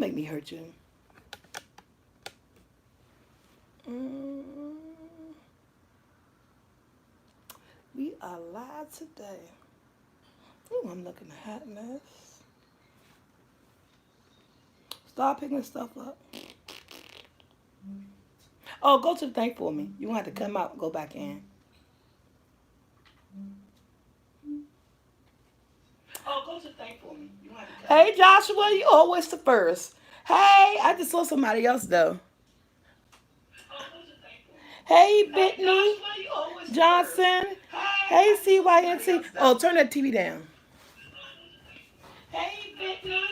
make me hurt you. Mm, we are live today. Ooh, I'm looking a hot mess. Start picking stuff up. Oh, go to the thing for me. You gonna have to come out and go back in. Oh, go to the thing for me. You gonna have to come. Hey, Joshua, you always the first. Hey, I just saw somebody else though. Hey, Brittany Johnson. Hey, CYNC. Oh, turn that TV down. Hey, Brittany.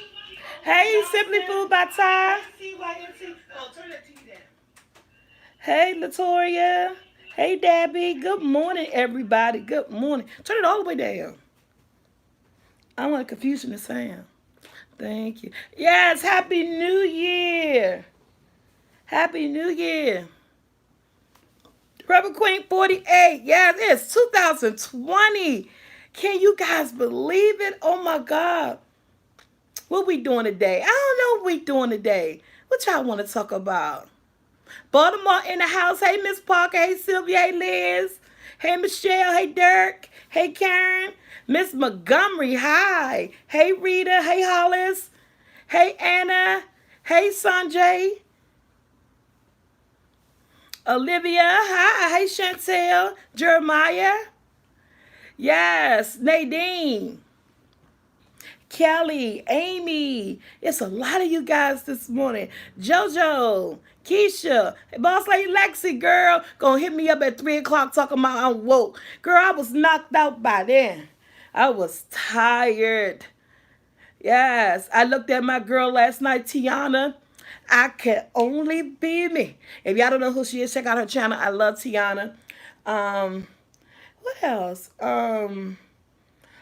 Hey, Simply Food by Ty. CYNC. Oh, turn that TV down. Hey, Latoria. Hey, Debbie. Good morning, everybody. Good morning. Turn it all the way down. I want to confuse the sound. Thank you. Yes, Happy New Year. Happy New Year. Rebel Queen 48. Yes, it's 2020. Can you guys believe it? Oh my God. What we doing today? I don't know what we doing today. What y'all want to talk about? Baltimore in the house. Hey, Miss Parker. Hey, Sylvia. Hey, Liz. Hey, Michelle. Hey, Dirk. Hey, Karen. Miss Montgomery. Hi. Hey, Rita. Hey, Hollis. Hey, Anna. Hey, Sanjay. Olivia. Hi. Hey, Chantel. Jeremiah. Yes. Nadine. Kelly, Amy, it's a lot of you guys this morning. JoJo, Keisha, Boss Lady Lexi, girl, gonna hit me up at 3 o'clock talking about I'm woke. Girl, I was knocked out by then. I was tired. Yes, I looked at my girl last night, Tiana. I can only be me. If y'all don't know who she is, check out her channel. I love Tiana. Um, what else?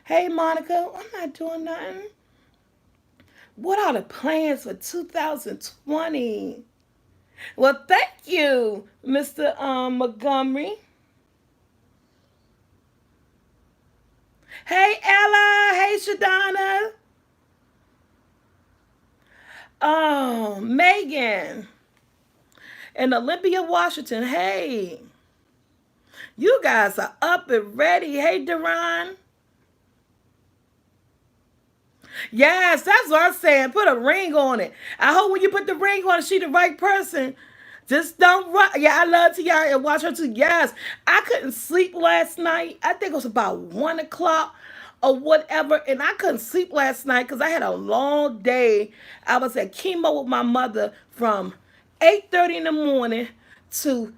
Hey, Monica, I'm not doing nothing. What are the plans for 2020? Well, thank you, Mr. Montgomery. Hey, Ella. Hey, Shadonna. Oh, Megan. And Olympia, Washington. Hey. You guys are up and ready. Hey, Duran. Yes, that's what I'm saying. Put a ring on it. I hope when you put the ring on it, she the right person. Just don't run. Yeah, I love Tiara and watch her too. Yes, I couldn't sleep last night. I think it was about 1 o'clock or whatever, and I couldn't sleep last night because I had a long day. I was at chemo with my mother from 8:30 in the morning to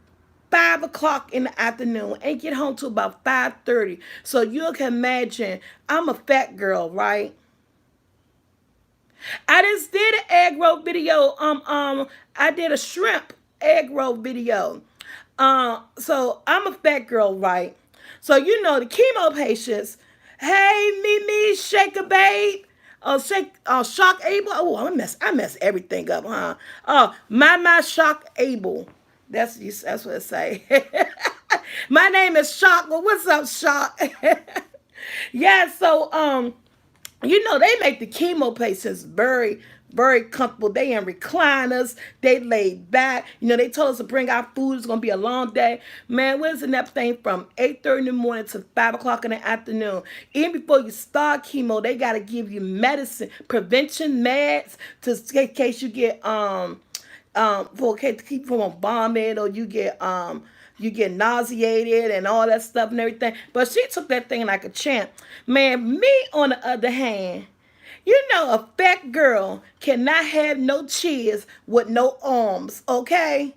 5 o'clock in the afternoon. Ain't get home till about 5:30. So you can imagine, I'm a fat girl, right? I just did an egg roll video. I did a shrimp egg roll video. So I'm a fat girl, right? So you know the chemo patients. Hey, Mimi, shake a babe. Shock Able. Oh, I mess everything up, huh? Oh, my Shock Able. That's what it say. My name is Shock. Well, what's up, Shock? Yeah. So you know, they make the chemo patients very, very comfortable. They in recliners. They laid back. You know, they told us to bring our food. It's going to be a long day. Man, we're in that thing from 8:30 in the morning to 5 o'clock in the afternoon. Even before you start chemo, they got to give you medicine, prevention meds, to in case you get, for okay, to keep from vomit, or you get nauseated and all that stuff and everything. But she took that thing like a champ. Man, me on the other hand, you know, a fat girl cannot have no cheers with no arms, okay?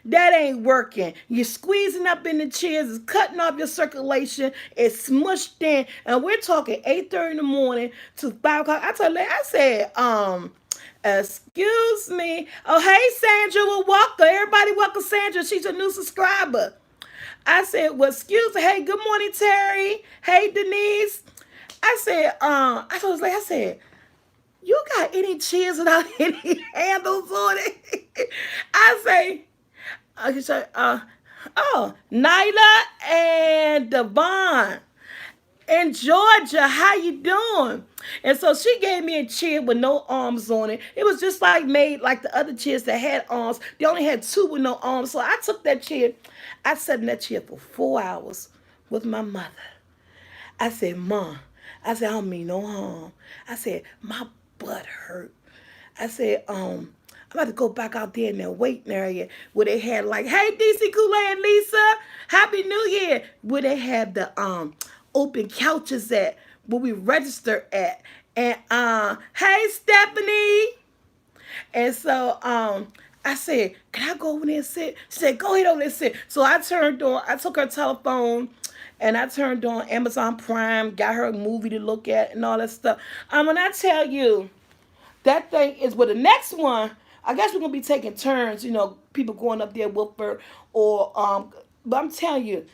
That ain't working. You're squeezing up in the chairs, it's cutting off your circulation, it's smushed in, and we're talking 8:30 in the morning to 5 o'clock. I told her, I said, excuse me. Oh, hey, Sandra, well, welcome. Everybody welcome Sandra. She's a new subscriber. I said, well, excuse me. Hey, good morning, Terry. Hey, Denise. I told her, I said, you got any chairs without any handles on it? I say, oh, Nyla and Devon. in Georgia. How you doing? And so she gave me a chair with no arms on it. It was just like made like the other chairs that had arms. They only had two with no arms. So I took that chair. I sat in that chair for 4 hours with my mother. I said, Mom, I said, I don't mean no harm. I said, my butt hurt. I said, I'm about to go back out there in that waiting area where they had like, hey, DC Kool-Aid and Lisa, Happy New Year. Where they had the open couches at, where we register at. And hey, Stephanie. And so I said, can I go over there and sit? She said, go ahead over there and sit. So I took her telephone and I turned on Amazon Prime, got her a movie to look at and all that stuff. When I tell you, that thing is with the next one. I guess we're gonna be taking turns, people going up there with her, or but I'm telling you,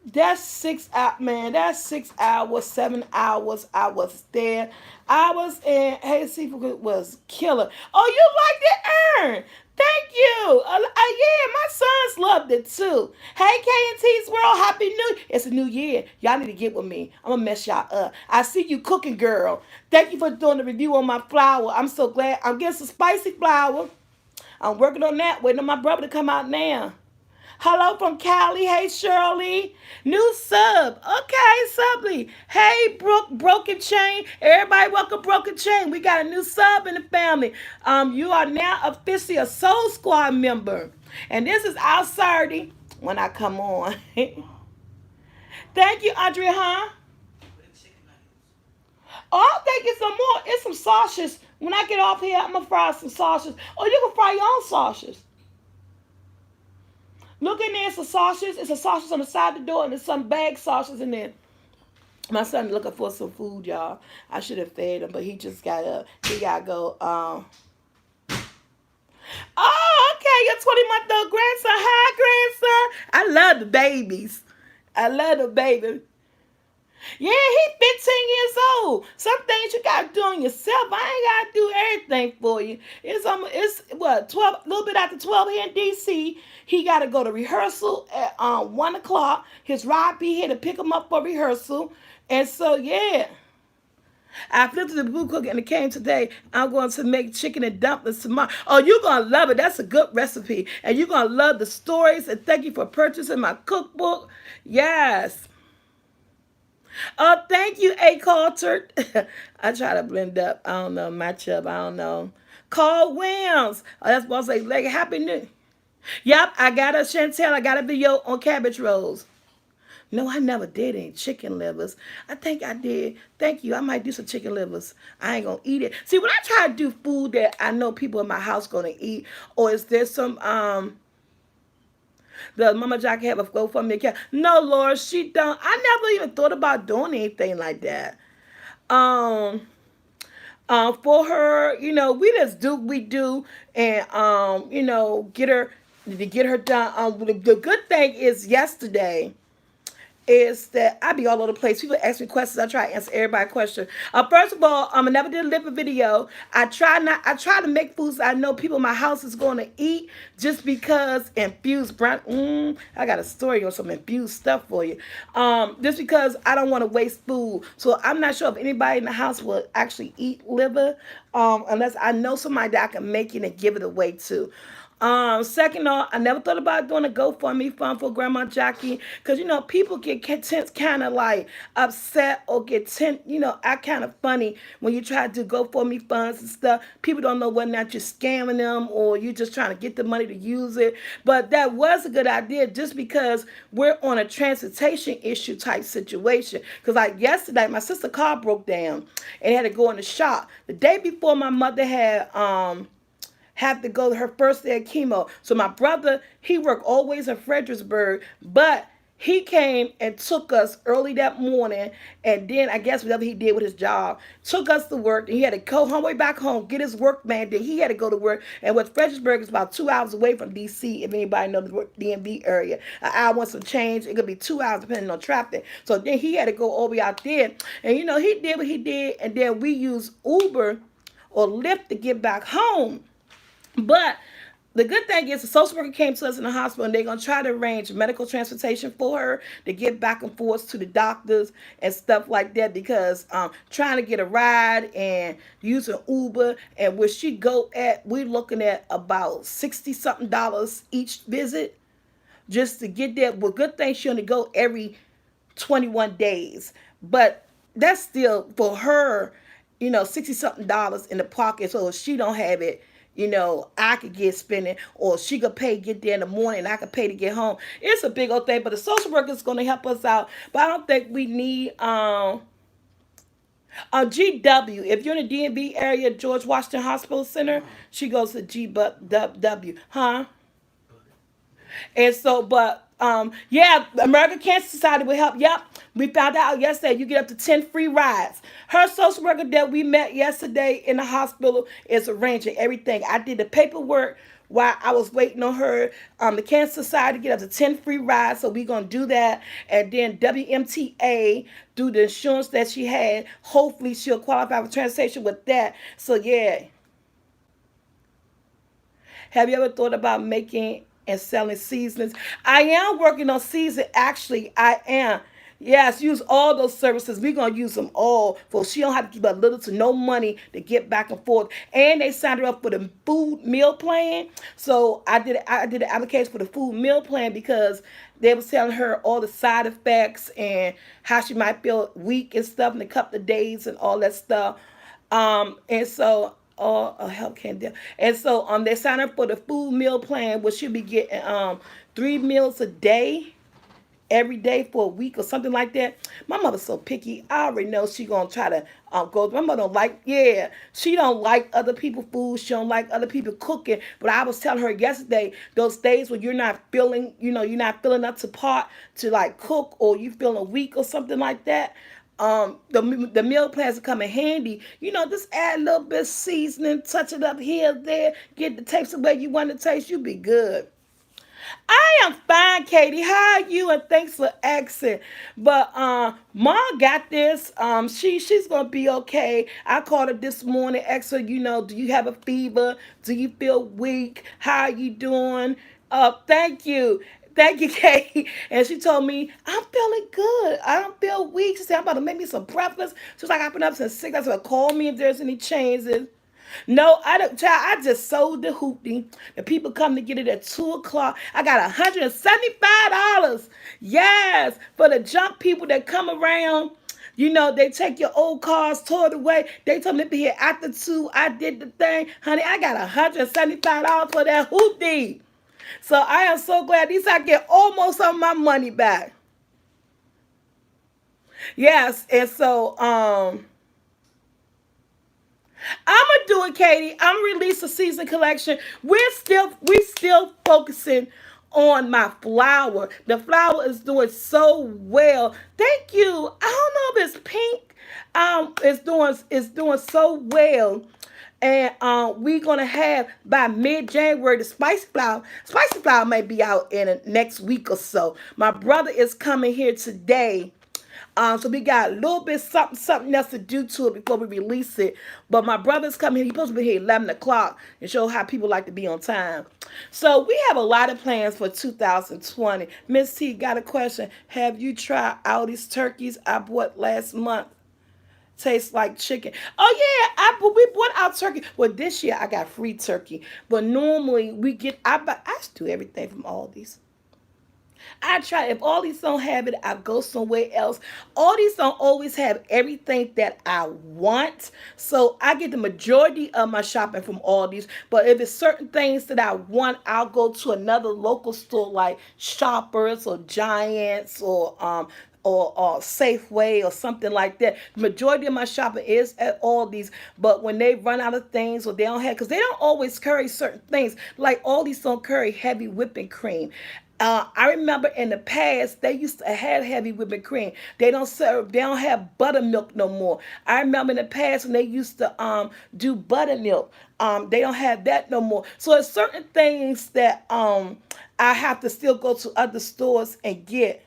that's 6 hours, man. That's 6 hours, 7 hours. I was there. I was in. Hey, Seafood was killer. Oh, you like the urn? Thank you. Yeah, my sons loved it too. Hey, K&T's World, Happy New. It's a new year. Y'all need to get with me. I'm gonna mess y'all up. I see you cooking, girl. Thank you for doing the review on my flour. I'm so glad. I'm getting some spicy flour. I'm working on that. Waiting on my brother to come out now. Hello from Cali. Hey, Shirley. New sub. Okay, Subly. Hey, Brooke, Broken Chain. Everybody welcome Broken Chain. We got a new sub in the family. You are now officially a Soul Squad member. And this is our Saturday when I come on. Thank you, Andrea, huh? Oh, I'll take you some more. It's some sausages. When I get off here, I'm going to fry some sausages. Or you can fry your own sausages. Look in there, it's a sausage. It's a sausage on the side of the door, and there's some bag sausages in there. My son looking for some food, y'all. I should have fed him, but he just got up. He got to go. Oh, okay, your 20-month-old grandson. Hi, grandson. I love the babies. I love the baby. Yeah, he's 15 years old. Some things you gotta do on yourself. I ain't gotta do everything for you. It's what 12, a little bit after 12 here in DC. He gotta go to rehearsal at 1 o'clock. His ride be here to pick him up for rehearsal. And so yeah. I flipped to the blue cookie and it came today. I'm going to make chicken and dumplings tomorrow. Oh, you're going to love it. That's a good recipe. And you're going to love the stories. And thank you for purchasing my cookbook. Yes. Oh, thank you, A. Coulter. I try to blend up. I don't know. Match up. I don't know. Carl Williams. Oh, that's supposed to say, like, Happy New. Yep, I got a Chantel. I got a video on cabbage rolls. No, I never did any chicken livers. I think I did. Thank you. I might do some chicken livers. I ain't gonna eat it. See, when I try to do food that I know people in my house gonna eat, or is there some the Mama Jack have a GoFundMe account? No, Lord, she don't. I never even thought about doing anything like that. Um, for her, we just do what we do, and get her done. The good thing is yesterday is that I be all over the place. People ask me questions. I try to answer everybody's question. First of all, I never did a liver video. I try to make foods I know people in my house is going to eat just because infused brown. I got a story on some infused stuff for you. Just because I don't want to waste food. So I'm not sure if anybody in the house will actually eat liver, unless I know somebody that I can make it and give it away to. Second off, I never thought about doing a GoFundMe fund for Grandma Jackie because people get kind of like upset or act kind of funny when you try to do GoFundMe funds and stuff. People don't know whether or not you're scamming them or you're just trying to get the money to use it. But that was a good idea just because we're on a transportation issue type situation. Because like yesterday, my sister's car broke down and had to go in the shop. The day before, my mother had to go to her first day of chemo. So my brother, he worked always in Fredericksburg, but he came and took us early that morning, and then I guess whatever he did with his job, took us to work, and he had to go home way back home, get his work man, then he had to go to work, and what Fredericksburg is about 2 hours away from D.C., if anybody knows the DMV area. An hour wants some change, it could be 2 hours depending on traffic. So then he had to go all the way out there, and he did what he did, and then we used Uber or Lyft to get back home. But The good thing is the social worker came to us in the hospital and they're going to try to arrange medical transportation for her to get back and forth to the doctors and stuff like that, because trying to get a ride and use an Uber and where she go at, we're looking at about 60 something dollars each visit just to get there. Well, good thing she only go every 21 days. But that's still for her, 60 something dollars in the pocket. So if she don't have it, I could get spending, or she could pay get there in the morning and I could pay to get home. It's a big old thing, but the social worker is going to help us out. But I don't think we need GW. If you're in the DMV area, George Washington Hospital Center, she goes to GW, huh? And so, but yeah, American Cancer Society will help. Yep, we found out yesterday you get up to 10 free rides. Her social worker that we met yesterday in the hospital is arranging everything. I did the paperwork while I was waiting on her. The Cancer Society get up to 10 free rides, so we're gonna do that. And then WMTA do the insurance that she had. Hopefully, she'll qualify for transportation with that. So yeah, have you ever thought about making and selling seasonings? I am working on season. Actually, I am. Yes, use all those services. We're gonna use them all, for she don't have to give a little to no money to get back and forth. And they signed her up for the food meal plan. So I did an application for the food meal plan because they was telling her all the side effects and how she might feel weak and stuff in a couple of days and all that stuff. And so help can't do. And so they sign up for the food meal plan, which she'll be getting 3 meals a day every day for a week or something like that. My mother's so picky. I already know she gonna try to go. My mother don't like, yeah, she don't like other people food. She don't like other people cooking. But I was telling her yesterday, those days when you're not feeling, you're not feeling up to part to like cook, or you feeling weak or something like that. The meal plans will come in handy. Just add a little bit of seasoning, touch it up here, there, get the taste the way you want to taste. You be good. I am fine, Katie. How are you? And thanks for asking. But Mom got this. She's gonna be okay. I called her this morning, asked her, do you have a fever? Do you feel weak? How are you doing? Thank you. Thank you, Katie. And she told me, I'm feeling good. I don't feel weak. She said, I'm about to make me some breakfast. She was like, I've been up since 6. I said, call me if there's any changes. No, I don't. Child, I just sold the hoopty. The people come to get it at 2 o'clock. I got $175. Yes, for the junk people that come around. They take your old cars, tore it away. They told me to be here after 2. I did the thing, honey. I got $175 for that hoopty. So I am so glad. At least I get almost some of my money back. Yes, and so I'm gonna do it, Katie. I'm gonna release a season collection. We still focusing on my flower. The flower is doing so well. Thank you. I don't know if it's pink. It's doing so well. And we're gonna have by mid-January the spicy flower. Spicy flower may be out in the next week or so. My brother is coming here today, so we got a little bit something else to do to it before we release it. But my brother's coming. He's supposed to be here 11 o'clock and show how people like to be on time. So we have a lot of plans for 2020. Miss T got a question. Have you tried Aldi's turkeys I bought last month? Tastes like chicken. Oh yeah, we bought our turkey. Well, this year I got free turkey, but normally we get. I just do everything from Aldi's. I try. If all these don't have it, I go somewhere else. All these don't always have everything that I want. So I get the majority of my shopping from all these. But if it's certain things that I want, I'll go to another local store like Shoppers or Giants or Safeway or something like that. The majority of my shopping is at all these, but when they run out of things or they don't have, because they don't always carry certain things, like all these don't carry heavy whipping cream. I remember in the past they used to have heavy whipping cream. They don't serve. They don't have buttermilk no more. I remember in the past when they used to do buttermilk. They don't have that no more. So it's certain things that I have to still go to other stores and get.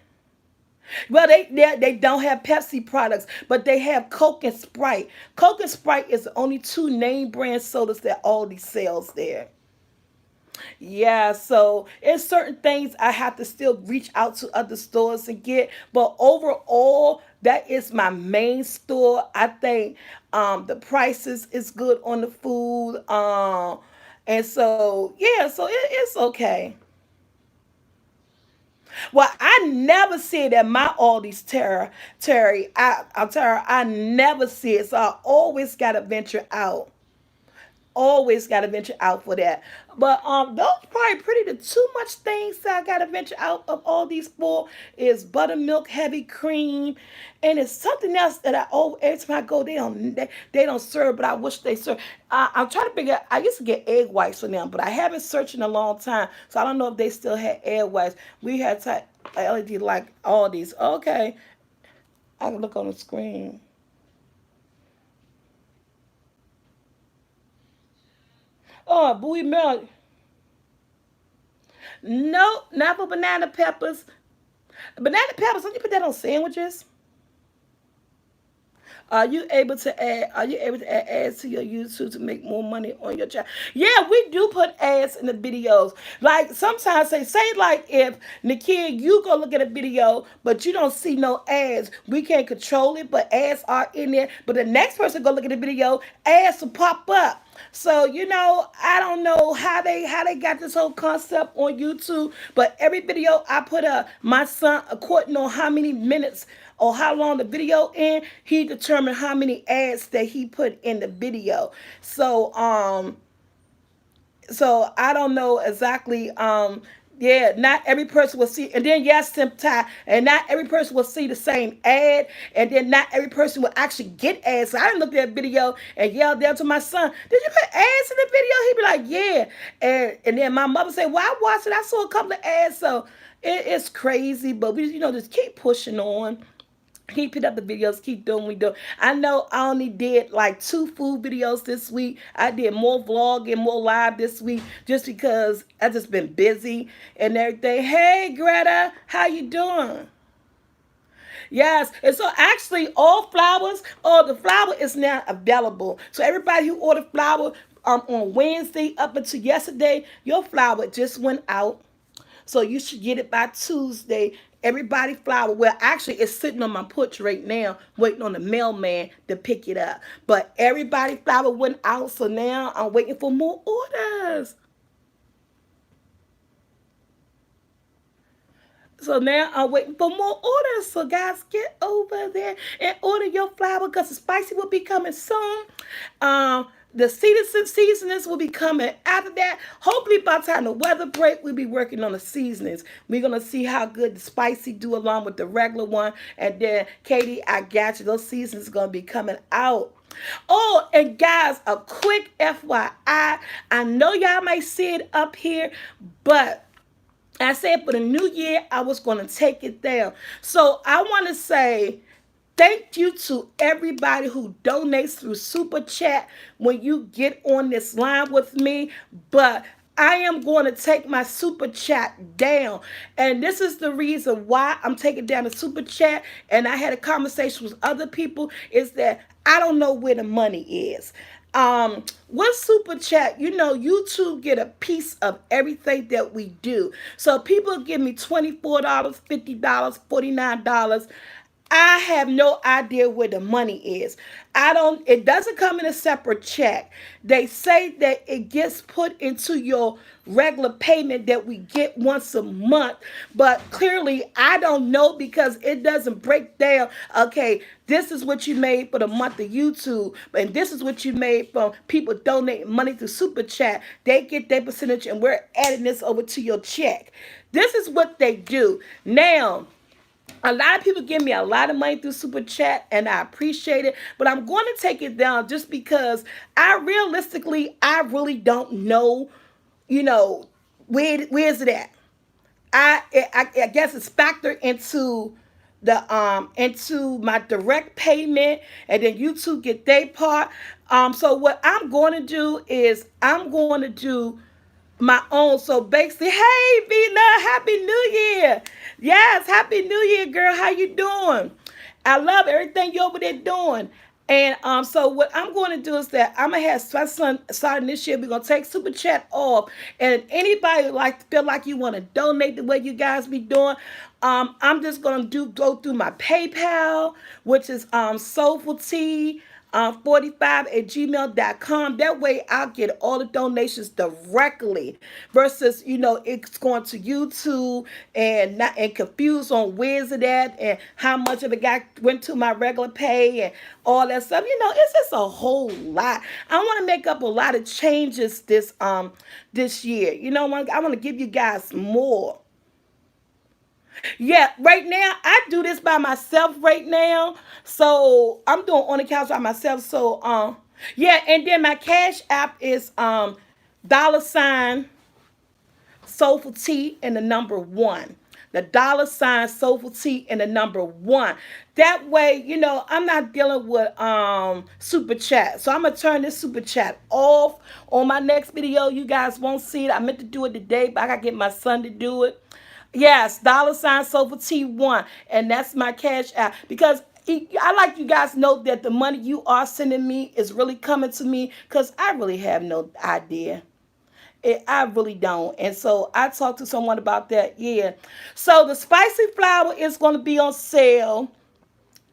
Well, they don't have Pepsi products, but they have Coke and Sprite. Coke and Sprite is the only two name brand sodas that Aldi sells there. Yeah, so it's certain things I have to still reach out to other stores to get, but overall, that is my main store. I think the prices is good on the food, and so yeah, so it's okay. Well, I never see it at my Aldi's Terry. I'm Tara. I never see it, so I always gotta venture out. Always got to venture out for that. But those probably pretty the too much things that I got to venture out of all these four is buttermilk, heavy cream, and it's something else that I oh every time I go they don't serve, but I wish they serve. I'm trying to figure out. I used to get egg whites for them, but I haven't searched in a long time, so I don't know if they still had egg whites. We had type LED like all these. Okay, I can look on the screen. Oh, Bowie milk. Nope, not for banana peppers. Banana peppers, don't you put that on sandwiches? Are you able to add ads to your YouTube to make more money on your channel? Yeah, we do put ads in the videos. Like sometimes say like if Nikia, you go look at a video, but you don't see no ads. We can't control it, but ads are in there. But the next person go look at the video, ads will pop up. So I don't know how they got this whole concept on YouTube, but every video I put up, my son, according on how many minutes or how long the video in, he determined how many ads that he put in the video. So I don't know exactly. Yeah, not every person will see, and then yes, Ty, and not every person will see the same ad, and then not every person will actually get ads. So I didn't look at that video and yell down to my son, "Did you put ads in the video?" He'd be like, "Yeah," and then my mother said, "Well, I watched it. I saw a couple of ads." So it's crazy, but we just keep pushing on, keep it up the videos, keep doing what we do. I know I only did like 2 food videos this week. I did more vlog and more live this week just because I just been busy and everything. Hey Greta, how you doing? Yes, and so actually all flowers, all the flour is now available. So everybody who ordered flour on Wednesday up until yesterday, your flour just went out. So you should get it by Tuesday. Everybody flower. Well, actually, it's sitting on my porch right now, waiting on the mailman to pick it up. But everybody flower went out, so now I'm waiting for more orders. So now I'm waiting for more orders. So guys, get over there and order your flour because the spicy will be coming soon. The seasonings will be coming after that. Hopefully by the time the weather break, we'll be working on the seasonings. We're gonna see how good the spicy do along with the regular one. And then Katie, I got you. Those seasonings gonna be coming out. Oh, and guys, a quick FYI. I know y'all may see it up here, but I said for the new year, I was going to take it down. So I want to say thank you to everybody who donates through Super Chat when you get on this line with me. But I am going to take my Super Chat down. And this is the reason why I'm taking down the Super Chat. And I had a conversation with other people is that I don't know where the money is. With Super Chat, YouTube get a piece of everything that we do. So people give me $24, $50, $49. I have no idea where the money is. It doesn't come in a separate check. They say that it gets put into your regular payment that we get once a month, but clearly I don't know because it doesn't break down. Okay, this is what you made for the month of YouTube, and this is what you made from people donating money to Super Chat. They get their percentage, and we're adding this over to your check. This is what they do. Now, a lot of people give me a lot of money through Super Chat, and I appreciate it. But I'm going to take it down just because I really don't know, where's it at. I guess it's factored into my direct payment, and then YouTube get their part. So what I'm going to do is I'm going to do my own. So basically, hey Vina, happy New Year. Yes, happy New Year, girl. How you doing? I love everything you over there doing. And so what I'm going to do is that I'm gonna have my son starting this year. We're gonna take super chat off, and anybody like feel like you want to donate the way you guys be doing, I'm just gonna go through my PayPal, which is SoulfulT 45 at gmail.com. That way I'll get all the donations directly versus, it's going to YouTube and not and confused on where's it at and how much of it got went to my regular pay and all that stuff. It's just a whole lot. I want to make up a lot of changes this year. I want to give you guys more. Yeah, right now I do this by myself right now. So I'm doing on the couch by myself. So yeah, and then my cash app is dollar sign soulful T and the number one. The dollar sign soulful T and the number one. That way, I'm not dealing with super chat. So I'm gonna turn this super chat off on my next video. You guys won't see it. I meant to do it today, but I gotta get my son to do it. Yes, dollar sign Sofa T1. And that's my cash app. Because I like you guys know that the money you are sending me is really coming to me because I really have no idea. I really don't. And so I talked to someone about that. Yeah. So the spicy flour is going to be on sale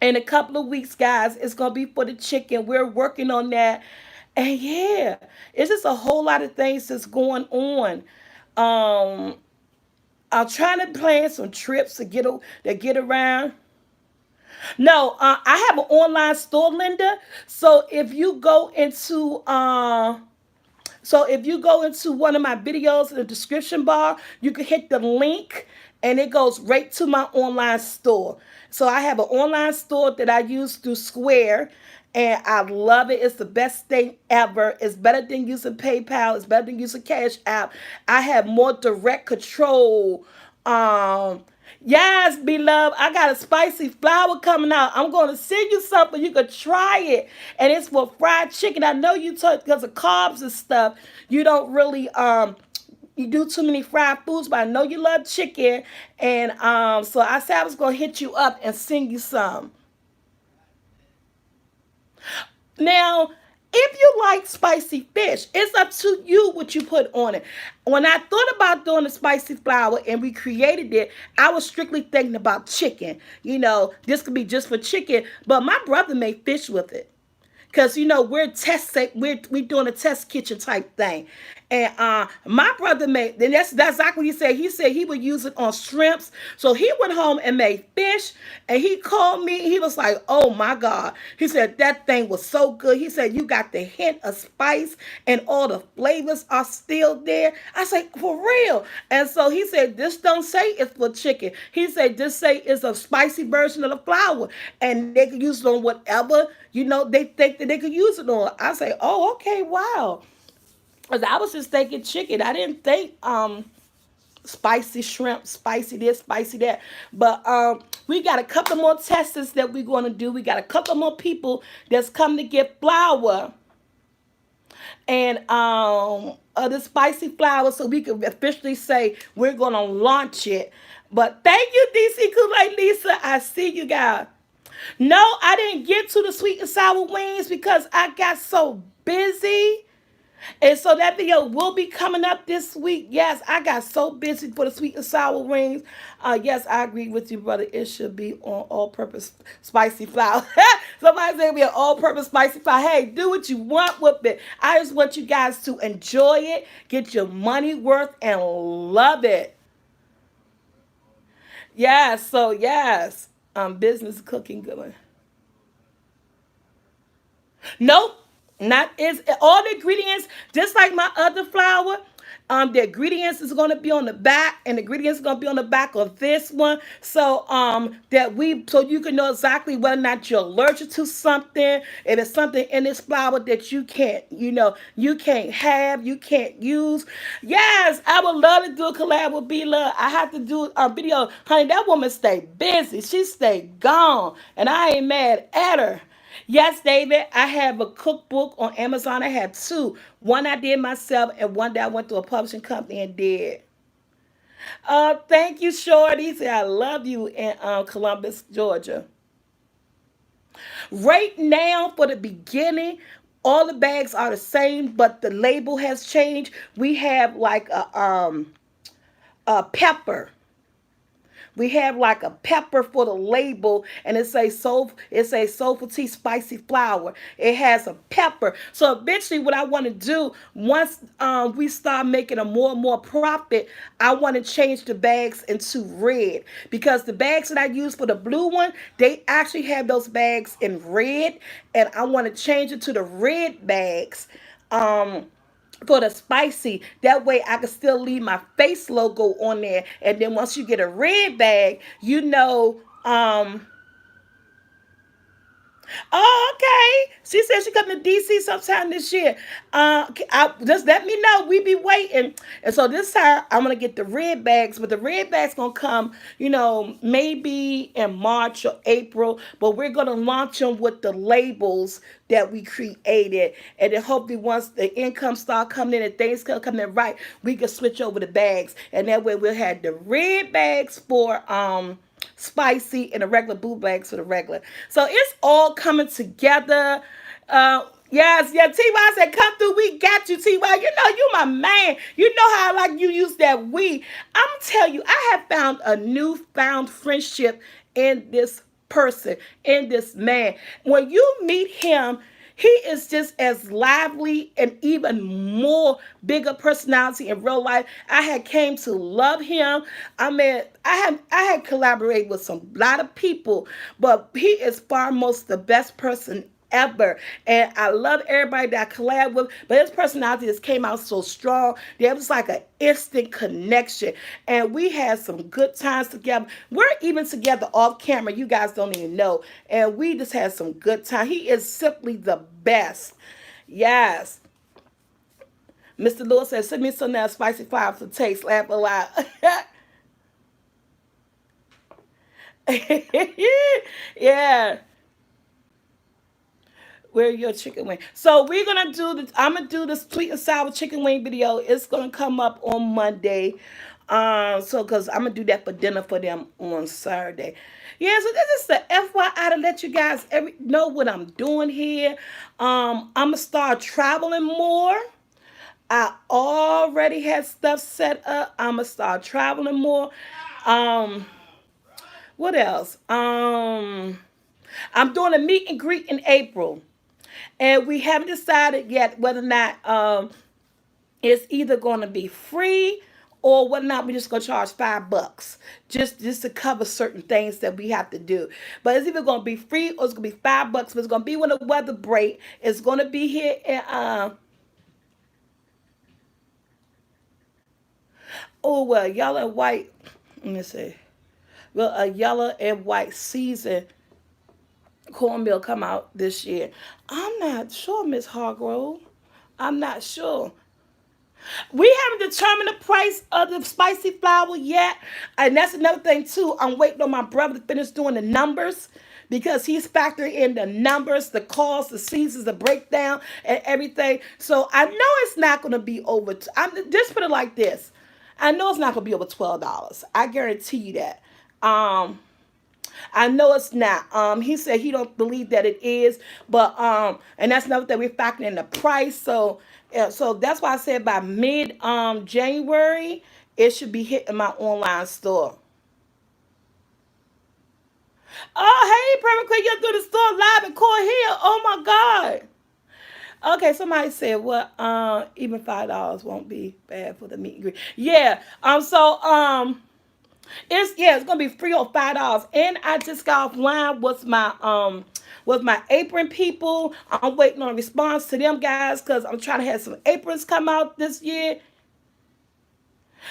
in a couple of weeks, guys. It's going to be for the chicken. We're working on that. And yeah, it's just a whole lot of things that's going on. Um, I'm trying to plan some trips to get around. No, I have an online store, Linda. So if you go into one of my videos in the description bar, you can hit the link and it goes right to my online store. So I have an online store that I use through Square and I love it. It's the best thing ever. It's better than using PayPal. It's better than using Cash App. I have more direct control. Um, yes, beloved, I got a spicy flour coming out. I'm going to send you something. You could try it. And it's for fried chicken. I know you took because of carbs and stuff. You don't really you do too many fried foods, but I know you love chicken. And so I said I was gonna hit you up and send you some. Now, if you like spicy fish, it's up to you what you put on it. When I thought about doing the spicy flour and we created it, I was strictly thinking about chicken. This could be just for chicken, but my brother made fish with it. Cause we're doing a test kitchen type thing, and my brother made. Then that's exactly what he said. He said he would use it on shrimps. So he went home and made fish, and he called me. He was like, "Oh my God!" He said that thing was so good. He said you got the hint of spice, and all the flavors are still there. I said for real, and so he said this don't say it's for chicken. He said this say it's a spicy version of the flour, and they can use it on whatever they think that they could use it on. I say, oh, okay, wow. Because I was just thinking chicken. I didn't think spicy shrimp, spicy this, spicy that. But we got a couple more testers that we're going to do. We got a couple more people that's coming to get flour and the spicy flour so we can officially say we're going to launch it. But thank you, DC Kool-Aid Lisa. I see you guys. No, I didn't get to the sweet and sour wings because I got so busy. And so that video will be coming up this week. Yes, I got so busy for the sweet and sour wings. Yes, I agree with you, brother. It should be on all-purpose spicy flour. Somebody said be an all-purpose spicy flour. Hey, do what you want with it. I just want you guys to enjoy it, get your money worth, and love it. Yes, so yes, business cooking good. Nope, not is all the ingredients. Just like my other flour, the ingredients is going to be on the back, and the ingredients is going to be on the back of this one. So so you can know exactly whether or not you're allergic to something. If it's something in this flour that you can't have, you can't use. Yes, I would love to do a collab with B Love. I have to do a video, honey. That woman stay busy. She stay gone, and I ain't mad at her. Yes, David, I have a cookbook on Amazon. I have two. One I did myself and one that I went to a publishing company and did. Thank you, Shorty. Say I love you in Columbus, Georgia. Right now, for the beginning, all the bags are the same, but the label has changed. We have like a pepper. We have like a pepper for the label, and it says SoulfulT spicy flour. It has a pepper. So eventually, what I want to do once we start making a more and more profit, I want to change the bags into red, because the bags that I use for the blue one, they actually have those bags in red, and I want to change it to the red bags. Um, for the spicy. That way I can still leave my face logo on there. And then once you get a red bag, oh, okay. She said she coming to DC sometime this year. Just let me know. We be waiting. And so this time I'm gonna get the red bags, but the red bags gonna come, maybe in March or April. But we're gonna launch them with the labels that we created, and then hopefully once the income start coming in and things start coming in right, we can switch over the bags, and that way we'll have the red bags for spicy and the regular blue bags for the regular. So it's all coming together. Yes, yeah, TY said, come through, we got you, TY. You know, you my man. You know how I like you use that we. I'm telling you, I have found a newfound friendship in this person, in this man. When you meet him, he is just as lively and even more bigger personality in real life. I had came to love him. I mean, I had collaborated with some lot of people, but he is far most the best person ever. And I love everybody that I collab with, but his personality just came out so strong. There was like an instant connection. And we had some good times together. We're even together off camera. You guys don't even know. And we just had some good time. He is simply the best. Yes. Mr. Lewis says, send me some of that spicy fire to taste. Laugh aloud. Yeah. Where your chicken wing? So we're gonna do this. I'm gonna do this sweet and sour chicken wing video. It's gonna come up on Monday. So because I'm gonna do that for dinner for them on Saturday. Yeah, so this is the FYI to let you guys know what I'm doing here. I'm gonna start traveling more. I already had stuff set up. I'm gonna start traveling more. Um, what else? I'm doing a meet and greet in April, and we haven't decided yet whether or not it's either going to be free or whether or not we're just going to charge $5 just to cover certain things that we have to do. But it's either going to be free or it's going to be $5. But it's going to be when the weather break. It's going to be here in oh well, yellow and white. Let me see. Well, a yellow and white season cornmeal come out this year. I'm not sure, Miss Hargrove. I'm not sure. We haven't determined the price of the spicy flour yet. And that's another thing too. I'm waiting on my brother to finish doing the numbers, because he's factoring in the numbers, the cost, the seasons, the breakdown, and everything. So I know it's not going to be over. I'm just put it like this. I know it's not going to be over $12. I guarantee you that. I know it's not. He said he don't believe that it is, but and that's another thing, we're factoring in the price. So so that's why I said by mid January it should be hitting my online store. Oh, hey, Perfect Queen, you're through the store live in Core Hill. Oh my God. Okay, somebody said what? Even $5 won't be bad for the meet and greet. Yeah. It's gonna be free or $5. And I just got offline with my apron people. I'm waiting on a response to them guys, because I'm trying to have some aprons come out this year.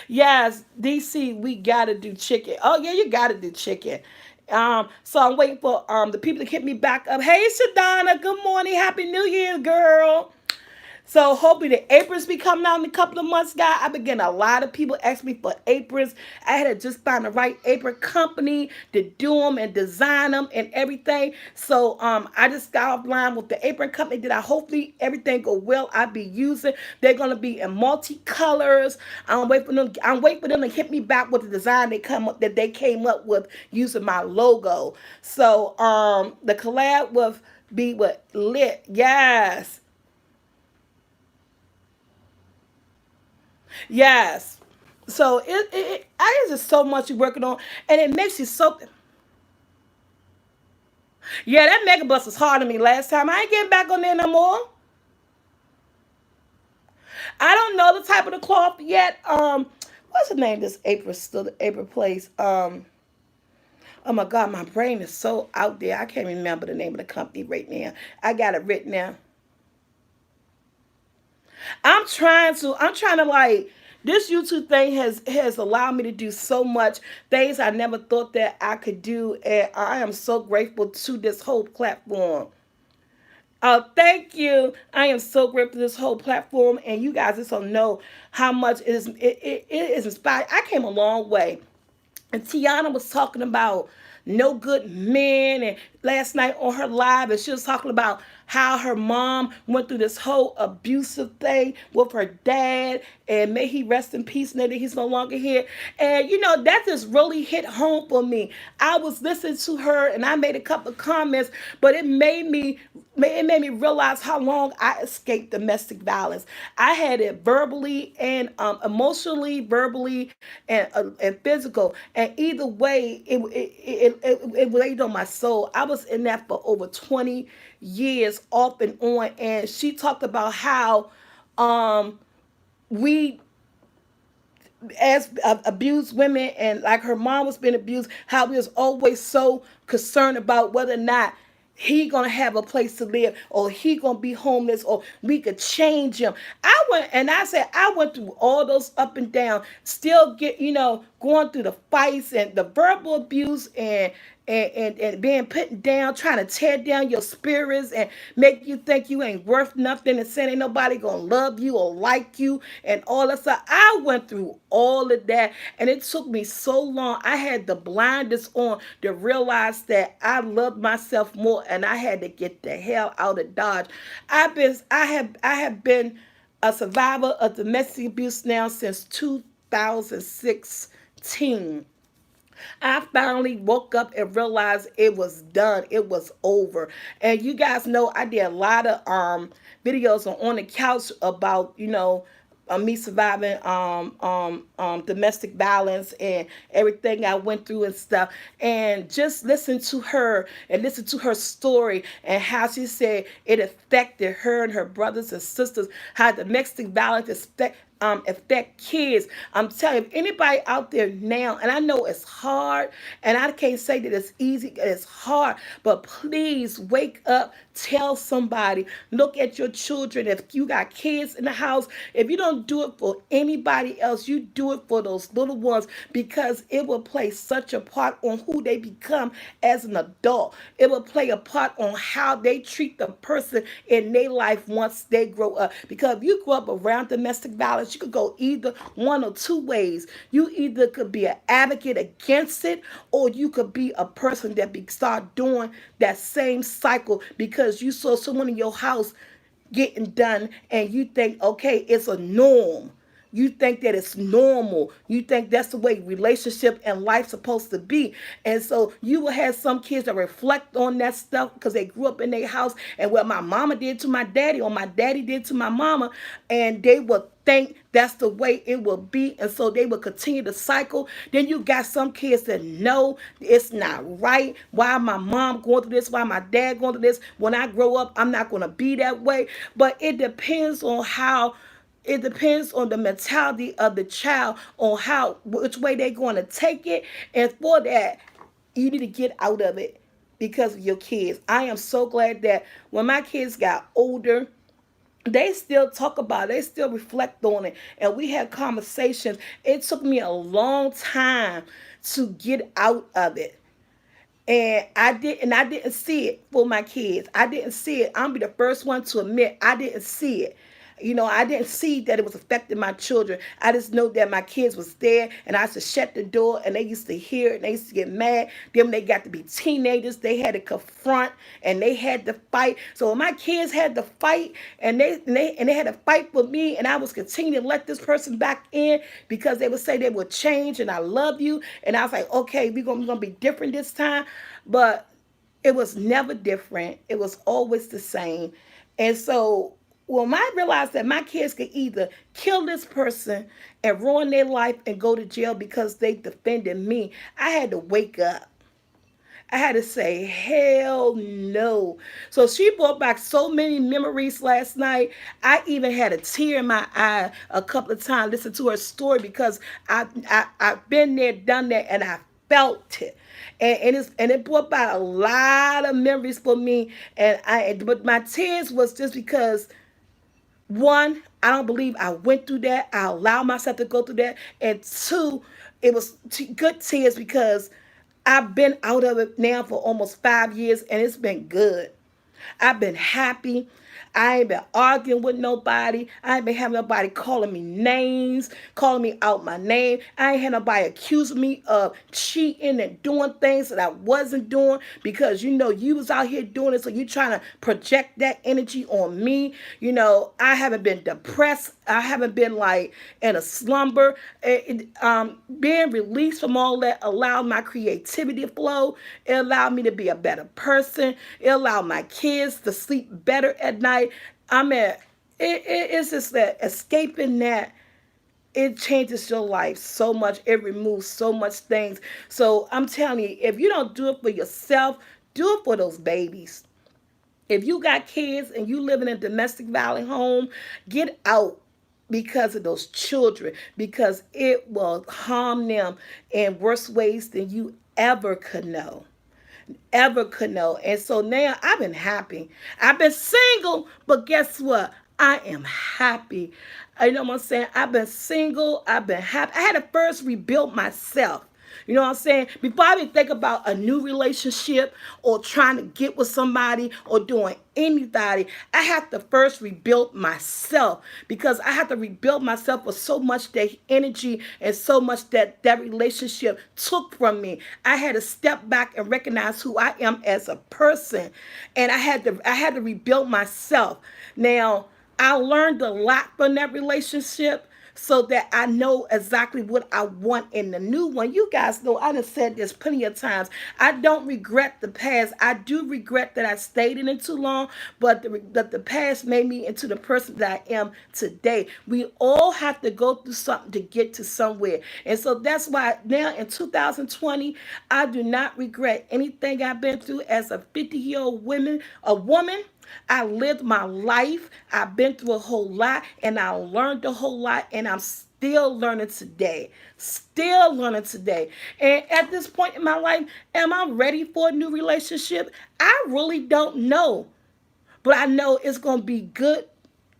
Yes, DC, we gotta do chicken. Oh yeah, you gotta do chicken. So I'm waiting for the people to hit me back up. Hey Shadonna, good morning, happy New Year, girl. So hopefully the aprons be coming out in a couple of months, guys. I've been getting a lot of people ask me for aprons. I had to just find the right apron company to do them and design them and everything. So I just got offline with the apron company that I hopefully everything go well. I be using. They're gonna be in multicolors. I'm waiting for them to hit me back with the design they came up with using my logo. So the collab with be with lit. Yes. Yes. So I is just so much you're working on, and it makes you so. Yeah, that mega bus was hard on me last time. I ain't getting back on there no more. I don't know the type of the cloth yet. What's the name of this April still the April place? Oh my God, my brain is so out there. I can't remember the name of the company right now. I got it written down. I'm trying to like this YouTube thing has allowed me to do so much things I never thought that I could do, and I am so grateful to this whole platform. Thank you. I am so grateful for this whole platform, and you guys just don't know how much it is inspired. I came a long way, and Tiana was talking about no good men, and last night on her live, and she was talking about how her mom went through this whole abusive thing with her dad, and may he rest in peace now that he's no longer here. And that just really hit home for me. I was listening to her, and I made a couple of comments, but it made me realize how long I escaped domestic violence. I had it verbally and emotionally, verbally, and physical. And either way, it weighed on my soul. I was in that for over 20 years, off and on. And she talked about how we as abused women, and like her mom was being abused, how we was always so concerned about whether or not he gonna have a place to live, or he gonna be homeless, or we could change him. I went through all those up and down, still going through the fights and the verbal abuse, and being put down, trying to tear down your spirits and make you think you ain't worth nothing, and saying ain't nobody gonna love you or like you and all that stuff. I went through all of that, and it took me so long. I had the blinders on to realize that I loved myself more, and I had to get the hell out of Dodge. I have been a survivor of domestic abuse now since 2016. I finally woke up and realized it was done. It was over. And you guys know I did a lot of videos on the couch about me surviving domestic violence and everything I went through and stuff. And just listen to her and listen to her story, and how she said it affected her and her brothers and sisters, how domestic violence affect kids. I'm telling you, if anybody out there now, and I know it's hard, and I can't say that it's easy, it's hard, but please wake up, tell somebody, look at your children. If you got kids in the house, if you don't do it for anybody else, you do it for those little ones, because it will play such a part on who they become as an adult. It will play a part on how they treat the person in their life once they grow up. Because if you grow up around domestic violence, you could go either one or two ways. You either could be an advocate against it, or you could be a person that start doing that same cycle because you saw someone in your house getting done, and you think, okay, it's a norm. You think that it's normal. You think that's the way relationship and life's supposed to be. And so you will have some kids that reflect on that stuff because they grew up in their house, and what my mama did to my daddy, or my daddy did to my mama, and they will think that's the way it will be, and so they will continue the cycle. Then you got some kids that know it's not right. Why my mom going through this? Why my dad going through this? When I grow up, I'm not going to be that way. But it depends on the mentality of the child, on how which way they're going to take it. And for that, you need to get out of it because of your kids. I am so glad that when my kids got older, they still talk about it, they still reflect on it, and we had conversations. It took me a long time to get out of it. And I didn't see it for my kids. I didn't see it. I'm be the first one to admit I didn't see it. I didn't see that it was affecting my children. I just know that my kids was there, and I used to shut the door, and they used to hear it, and they used to get mad. Then when they got to be teenagers, they had to confront, and they had to fight. So when my kids had to fight, and they had to fight for me, and I was continuing to let this person back in because they would say they would change, and I love you, and I was like, okay, we're gonna be different this time, but it was never different. It was always the same. And so when I realized that my kids could either kill this person and ruin their life and go to jail because they defended me, I had to wake up. I had to say, hell no. So she brought back so many memories last night. I even had a tear in my eye a couple of times listening to her story because I've been there, done that, and I felt it. And it brought back a lot of memories for me. But my tears was just because, one, I don't believe I went through that. I allowed myself to go through that. And two, it was good tears because I've been out of it now for almost 5 years, and it's been good. I've been happy. I ain't been arguing with nobody. I ain't been having nobody calling me names, calling me out my name. I ain't had nobody accusing me of cheating and doing things that I wasn't doing because you was out here doing it, so you trying to project that energy on me. I haven't been depressed. I haven't been like in a slumber. Being released from all that allowed my creativity to flow. It allowed me to be a better person. It allowed my kids to sleep better at night. I mean, it's just that escaping that, it changes your life so much. It removes so much things. So I'm telling you, if you don't do it for yourself, do it for those babies. If you got kids and you live in a domestic violence home, get out because of those children, because it will harm them in worse ways than you ever could know. And so now I've been happy. I've been single, but guess what? I am happy. You know what I'm saying? I've been single. I've been happy. I had to first rebuild myself. You know what I'm saying? Before I even think about a new relationship or trying to get with somebody or doing anybody, I have to first rebuild myself because I have to rebuild myself with so much that energy and so much that relationship took from me. I had to step back and recognize who I am as a person, and I had to rebuild myself. Now, I learned a lot from that relationship so that I know exactly what I want in the new one. You guys know I done said this plenty of times. I don't regret the past. I do regret that I stayed in it too long, but the past made me into the person that I am today. We all have to go through something to get to somewhere. And so that's why now in 2020, I do not regret anything I've been through as a 50-year-old woman. I lived my life. I've been through a whole lot and I learned a whole lot, and I'm still learning today. Still learning today. And at this point in my life, am I ready for a new relationship? I really don't know. But I know it's going to be good,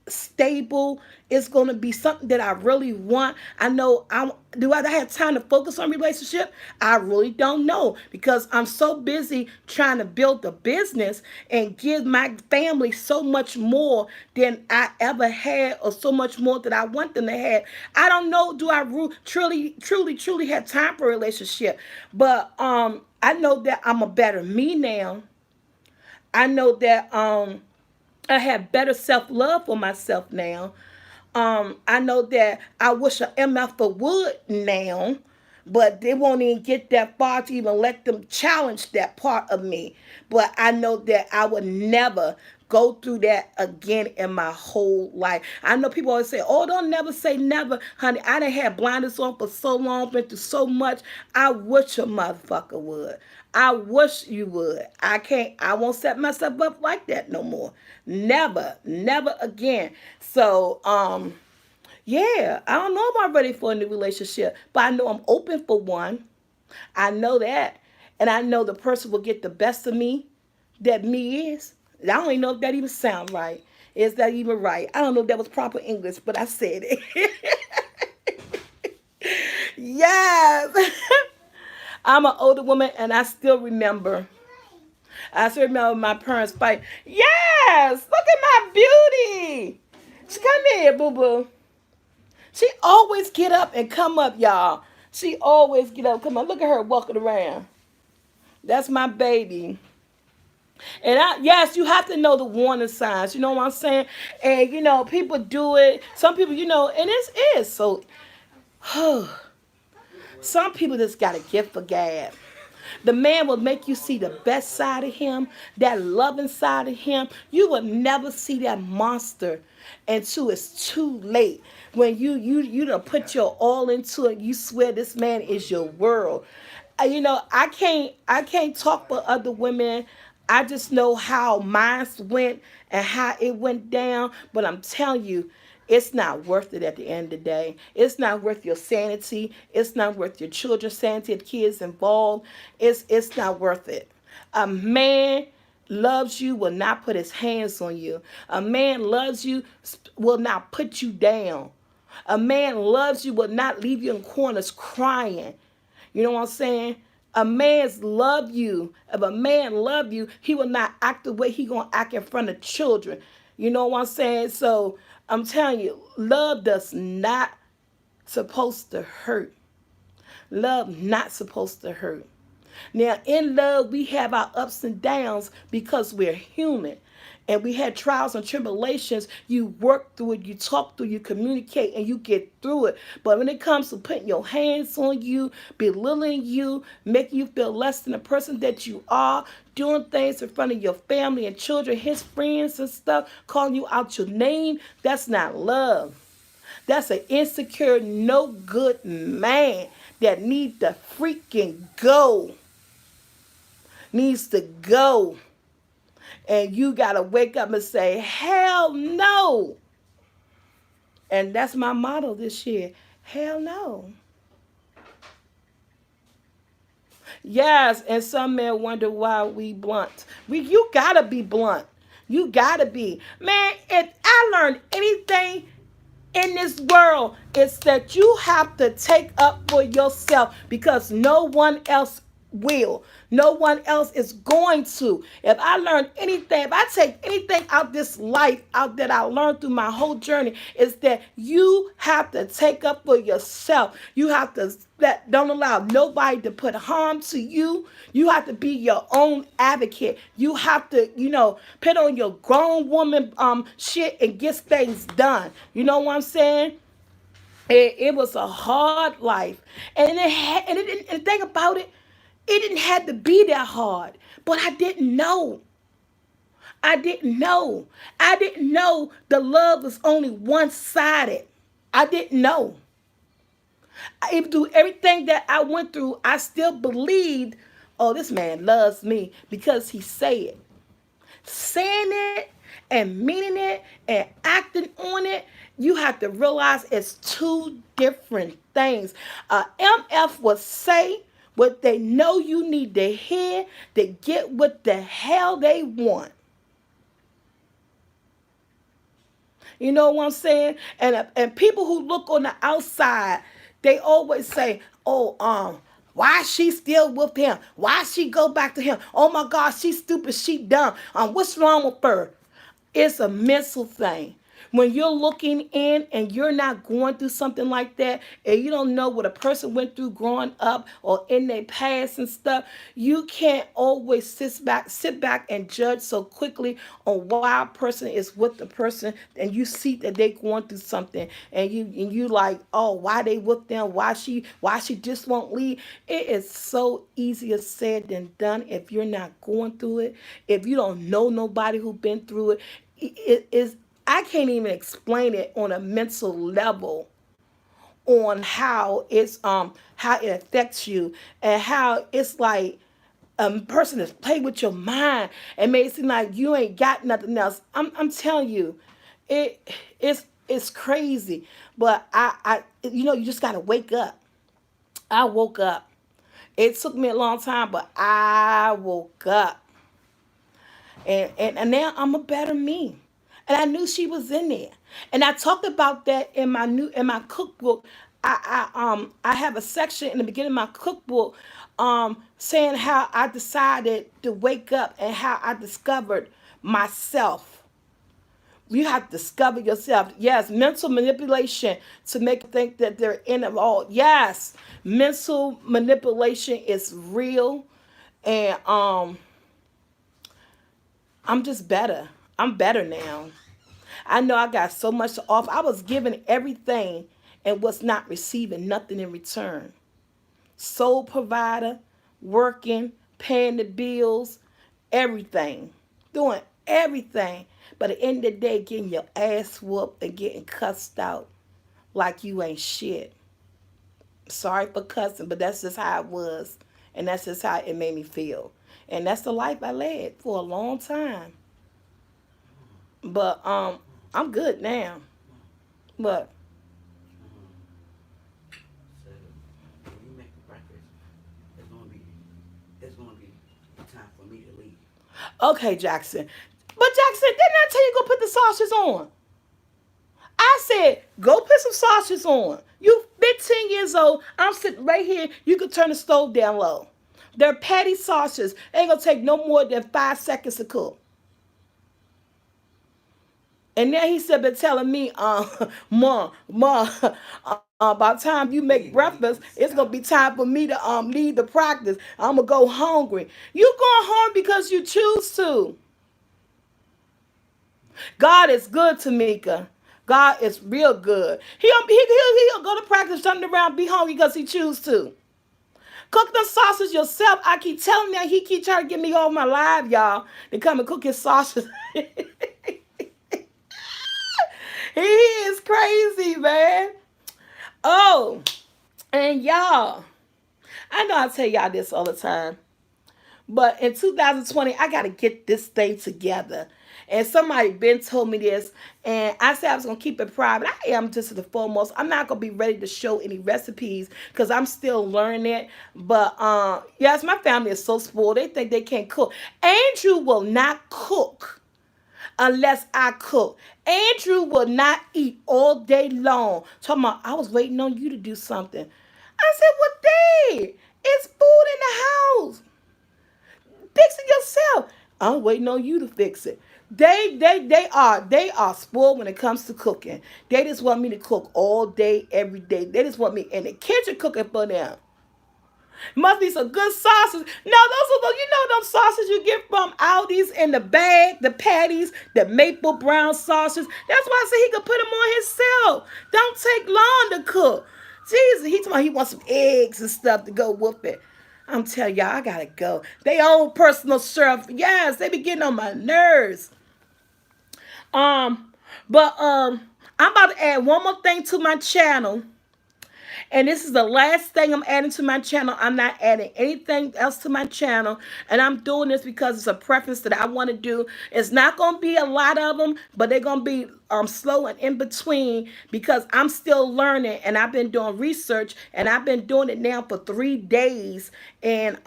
stable. It's going to be something that I really want. I know do I have time to focus on relationship? I really don't know because I'm so busy trying to build the business and give my family so much more than I ever had, or so much more that I want them to have. I don't know, do I truly have time for a relationship? But I know that I'm a better me now. I know that I have better self-love for myself now. I know that I wish a MF would now, but they won't even get that far to even let them challenge that part of me. But I know that I would never go through that again in my whole life. I know people always say, oh, don't never say never. Honey, I done had blinders on for so long, been through so much. I wish a motherfucker would. I wish you would. I won't set myself up like that no more. Never again. So, yeah, I don't know if I'm ready for a new relationship, but I know I'm open for one. I know that. And I know the person will get the best of me that me is. I don't even know if that even sounds right. Is that even right? I don't know if that was proper English, but I said it. Yes. I'm an older woman and I still remember. I still remember my parents fight. Yes, look at my beauty. She come here, boo boo. She always get up and come up, y'all. She always get up, come up. Look at her walking around. That's my baby. And yes, you have to know the warning signs. You know what I'm saying? And people do it. Some people, and it is so. Some people just got a gift for gab. The man will make you see the best side of him, that loving side of him. You will never see that monster until it's too late. When you done put your all into it, you swear this man is your world. I can't talk for other women. I just know how mine went and how it went down. But I'm telling you, it's not worth it at the end of the day. It's not worth your sanity. It's not worth your children's sanity, the kids involved. It's not worth it. A man loves you will not put his hands on you. A man loves you will not put you down. A man loves you will not leave you in corners crying. You know what I'm saying? A man's love you. If a man love you, he will not act the way he gonna act in front of children. You know what I'm saying? So I'm telling you, love does not supposed to hurt. Love not supposed to hurt. Now, in love, we have our ups and downs because we're human. And we had trials and tribulations. You work through it, you talk through, you communicate, and you get through it. But when it comes to putting your hands on you, belittling you, making you feel less than the person that you are, doing things in front of your family and children, his friends and stuff, calling you out your name, that's not love. That's an insecure, no good man that needs to freaking go. Needs to go. And you got to wake up and say, hell no. And that's my motto this year. Hell no. Yes, and some men wonder why we blunt. You got to be blunt. You got to be. Man, if I learned anything in this world, it's that you have to take up for yourself because no one else will. No one else is going to. If I learn anything, if I take anything out this life out that I learned through my whole journey, is that you have to take up for yourself. You have to don't allow nobody to put harm to you. You have to be your own advocate. You have to, put on your grown woman shit and get things done. You know what I'm saying? It was a hard life, and think about it. It didn't have to be that hard, but I didn't know. I didn't know. I didn't know the love was only one sided. I didn't know. Even through everything that I went through, I still believed, oh, this man loves me because he said. Saying it and meaning it and acting on it, you have to realize it's two different things. MF will say what they know you need to hear to get what the hell they want. You know what I'm saying? And people who look on the outside, they always say, "Oh, why she still with him? Why she go back to him? Oh my God, she's stupid, she dumb. What's wrong with her?" It's a mental thing. When you're looking in and you're not going through something like that, and you don't know what a person went through growing up or in their past and stuff, you can't always sit back and judge so quickly on why a person is with the person, and you see that they're going through something, and you like, oh, why they with them? Why she just won't leave? It is so easier said than done if you're not going through it. If you don't know nobody who's been through it, it is. I can't even explain it on a mental level on how it affects you and how it's like a person has played with your mind and made it seem like you ain't got nothing else. I'm telling you, it's crazy. But you just gotta wake up. I woke up. It took me a long time, but I woke up. And now I'm a better me. And I knew she was in there. And I talked about that in my cookbook. I have a section in the beginning of my cookbook saying how I decided to wake up and how I discovered myself. You have to discover yourself. Yes, mental manipulation to make them think that they're in it all. Yes, mental manipulation is real, and I'm just better. I'm better now. I know I got so much to offer. I was given everything and was not receiving nothing in return. Sole provider, working, paying the bills, everything, doing everything. But at the end of the day, getting your ass whooped and getting cussed out like you ain't shit. Sorry for cussing, but that's just how it was. And that's just how it made me feel. And that's the life I led for a long time. But I'm good now. But So when you make the breakfast, it's gonna be it's gonna be time for me to leave. okay, Jackson. But Jackson, didn't I tell you go put the sausages on? I said, go put some sausages on. You 15 years old. I'm sitting right here. You can turn the stove down low. They're patty sausages. Ain't gonna take no more than 5 seconds to cook. And now he said, been telling me, mom, by the time you make breakfast, it's gonna be Stop. time for me to leave the practice. I'm gonna go hungry. You going hungry because you choose to. God is good, Tamika. God is real good. He'll go to practice, turn around, be hungry because he choose to. Cook the sausage yourself. I keep telling you, he keep trying to get me all my live, y'all, to come and cook his sausage. He is crazy, man. Oh, and y'all, I know I tell y'all this all the time. But in 2020, I got to get this thing together. And somebody been told me this, and I said I was gonna keep it private. I am just the foremost. I'm not gonna be ready to show any recipes because I'm still learning it. But yes, my family is so spoiled. They think they can't cook. Andrew will not cook unless I cook. Andrew will not eat all day long. Talking about, I was waiting on you to do something. I said, well, Dad, it's food in the house. Fix it yourself. I'm waiting on you to fix it. They are spoiled when it comes to cooking. They just want me to cook all day, every day. They just want me in the kitchen cooking for them. Must be some good sausage. No, those are you know them sausages you get from Aldi's in the bag, the patties, the maple brown sausage. That's why I said he could put them on himself. Don't take long to cook. Jesus, he told me he wants some eggs and stuff to go with it. I'm telling y'all, I gotta go. They own personal chef. Yes, they be getting on my nerves. Um, but I'm about to add one more thing to my channel. And this is the last thing I'm adding to my channel. I'm not adding anything else to my channel. And I'm doing this because it's a preference that I want to do. It's not going to be a lot of them, but they're going to be slow and in between because I'm still learning and I've been doing research and I've been doing it now for 3 days. And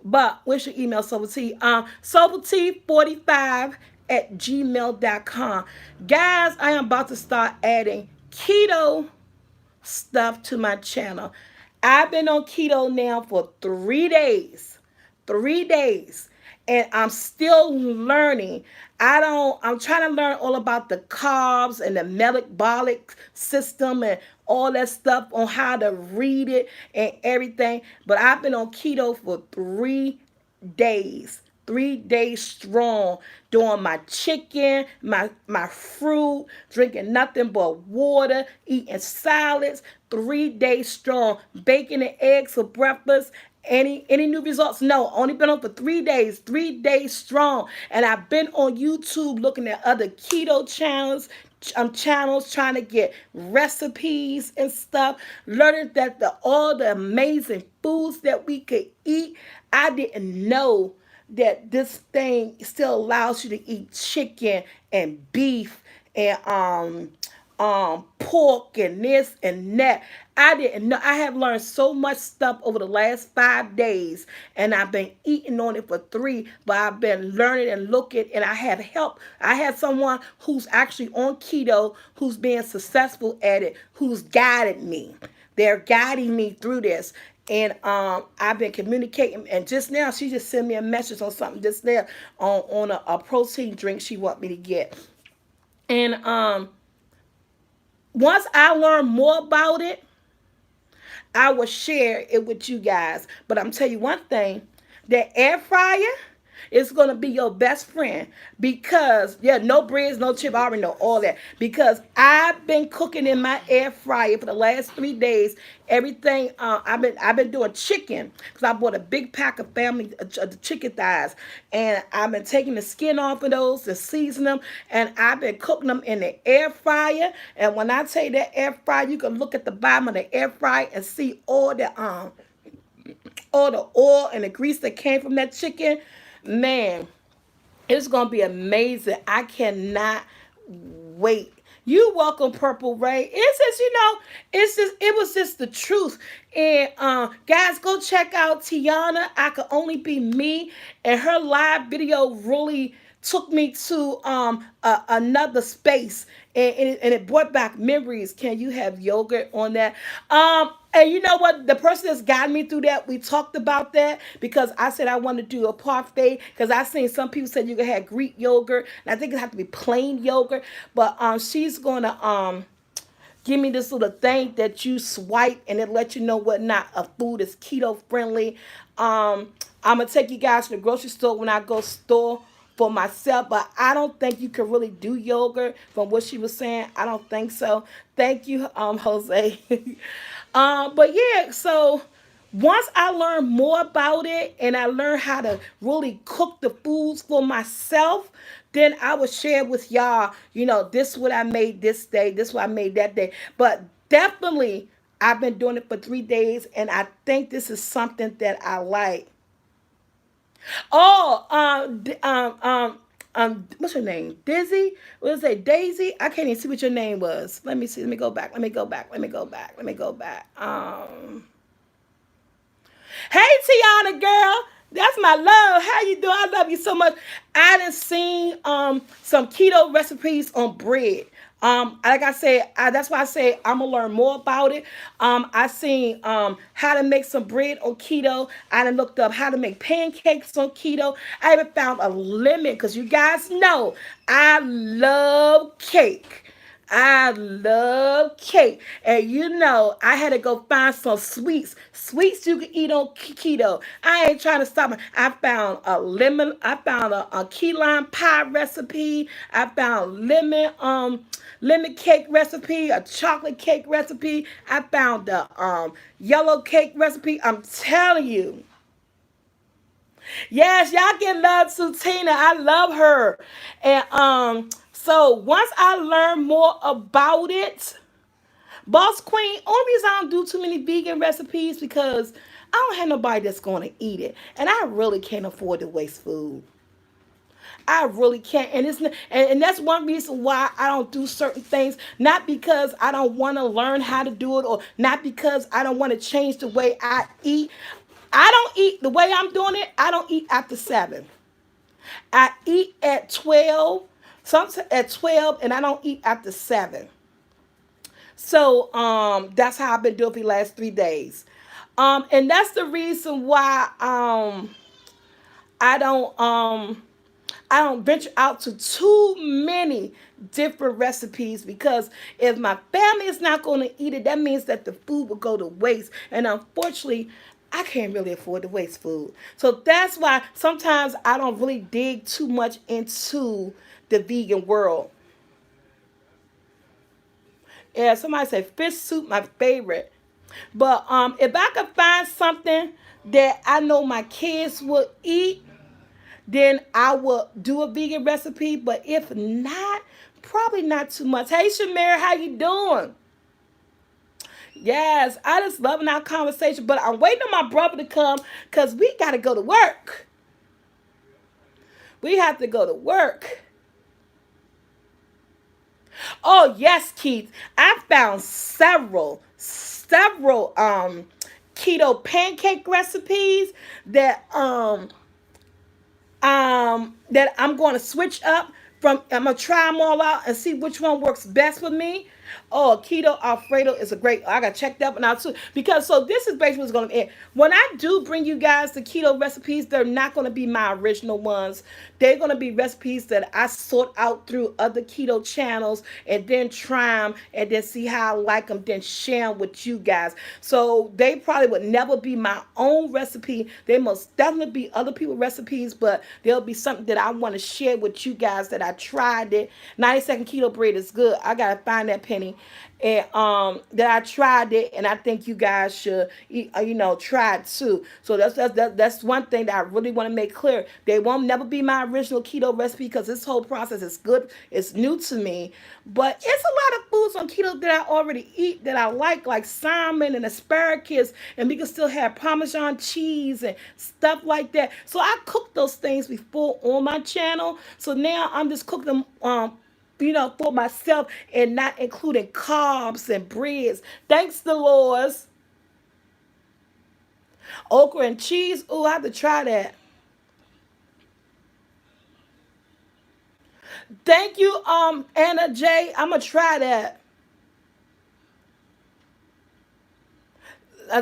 but where's your email, SoulfulT? SoulfulT45 at gmail.com. Guys, I am about to start adding keto stuff to my channel. I've been on keto now for 3 days. 3 days. And I'm still learning. I'm trying to learn all about the carbs and the metabolic system and all that stuff on how to read it and everything. But I've been on keto for 3 days. 3 days strong, doing my chicken, my fruit, drinking nothing but water, eating salads. 3 days strong, bacon and eggs for breakfast. Any new results? No, only been on for 3 days. 3 days strong, and I've been on YouTube looking at other keto channels trying to get recipes and stuff, learning that all the amazing foods that we could eat. I didn't know that this thing still allows you to eat chicken and beef and pork and this and that. I didn't know. I have learned so much stuff over the last 5 days, and I've been eating on it for three. But I've been learning and looking, and I have help. I had someone who's actually on keto, who's being successful at it, who's guided me. They're guiding me through this. And I've been communicating, and just now she just sent me a message on something just there on a protein drink she want me to get. And once I learn more about it, I will share it with you guys. But I'm tell you one thing, that air fryer is gonna be your best friend because yeah, no breads, no chip. I already know all that because I've been cooking in my air fryer for the last 3 days. Everything I've been doing chicken because I bought a big pack of family chicken thighs, and I've been taking the skin off of those to season them, and I've been cooking them in the air fryer. And when I tell you that air fryer, you can look at the bottom of the air fryer and see all the oil and the grease that came from that chicken. Man, it's gonna be amazing. I cannot wait. You welcome, Purple Ray. It's just, it was just the truth. And guys, go check out Tiana. I Could Only Be Me, and her live video really took me to another space, and it brought back memories. Can you have yogurt on that? And you know what? The person that's guided me through that, we talked about that because I said I want to do a parfait because I seen some people said you can have Greek yogurt, and I think it have to be plain yogurt. But she's gonna give me this little thing that you swipe and it let you know what not a food is keto friendly. I'm gonna take you guys to the grocery store when I go store for myself, but I don't think you can really do yogurt from what she was saying. I don't think so. Thank you, Jose. But yeah, so once I learned more about it and I learned how to really cook the foods for myself, then I would share with y'all, this is what I made this day, this is what I made that day. But definitely, I've been doing it for 3 days, and I think this is something that I like. Oh, what's her name? Dizzy? What is it? Daisy? I can't even see what your name was. Let me see. Let me go back. Let me go back. Let me go back. Let me go back. Hey, Tiana, girl. That's my love. How you doing? I love you so much. I done seen some keto recipes on bread. Like I said, that's why I say I'm gonna learn more about it. I seen how to make some bread on keto. I done looked up how to make pancakes on keto. I even found a lemon because you guys know I love cake. I love cake. And I had to go find some sweets. Sweets you can eat on keto. I ain't trying to stop it. I found a lemon, I found a key lime pie recipe. I found lemon cake recipe, a chocolate cake recipe. I found a yellow cake recipe. I'm telling you. Yes, y'all can love to Tina. I love her. And so once I learn more about it, Boss Queen, only reason I don't do too many vegan recipes because I don't have nobody that's going to eat it. And I really can't afford to waste food. I really can't, and and that's one reason why I don't do certain things. Not because I don't want to learn how to do it, or not because I don't want to change the way I eat. I don't eat the way I'm doing it. I don't eat after 7. I eat at 12, sometimes at 12, and I don't eat after 7. So that's how I've been doing for the last 3 days. And that's the reason why I don't I don't venture out to too many different recipes because if my family is not going to eat it, that means that the food will go to waste. And unfortunately, I can't really afford to waste food. So that's why sometimes I don't really dig too much into the vegan world. Yeah, somebody said fish soup, my favorite. But if I could find something that I know my kids would eat, then I will do a vegan recipe. But if not, probably not too much. Hey, Shamir, how you doing? Yes, I just loving our conversation. But I'm waiting on my brother to come because we got to go to work. We have to go to work. Oh yes, Keith. I found several keto pancake recipes that I'm going to switch up from. I'm gonna try them all out and see which one works best for me. Oh, keto Alfredo is a great. I gotta check that one out too. Because so this is basically what's gonna be. When I do bring you guys the keto recipes, they're not gonna be my original ones. They're gonna be recipes that I sort out through other keto channels and then try them and then see how I like them, then share them with you guys. So they probably would never be my own recipe. They most definitely be other people's recipes, but there'll be something that I want to share with you guys that I tried it. 90-second keto bread is good. I gotta find that penny, and that I tried it, and I think you guys should, try it too. So that's one thing that I really want to make clear. They won't never be my original keto recipe because this whole process is good. It's new to me, but it's a lot of foods on keto that I already eat that I like salmon and asparagus, and we can still have Parmesan cheese and stuff like that. So I cooked those things before on my channel. So now I'm just cooking them for myself and not including carbs and breads. Thanks, Dolores. Okra and cheese. Oh, I have to try that. Thank you, Anna J. I'm gonna try that.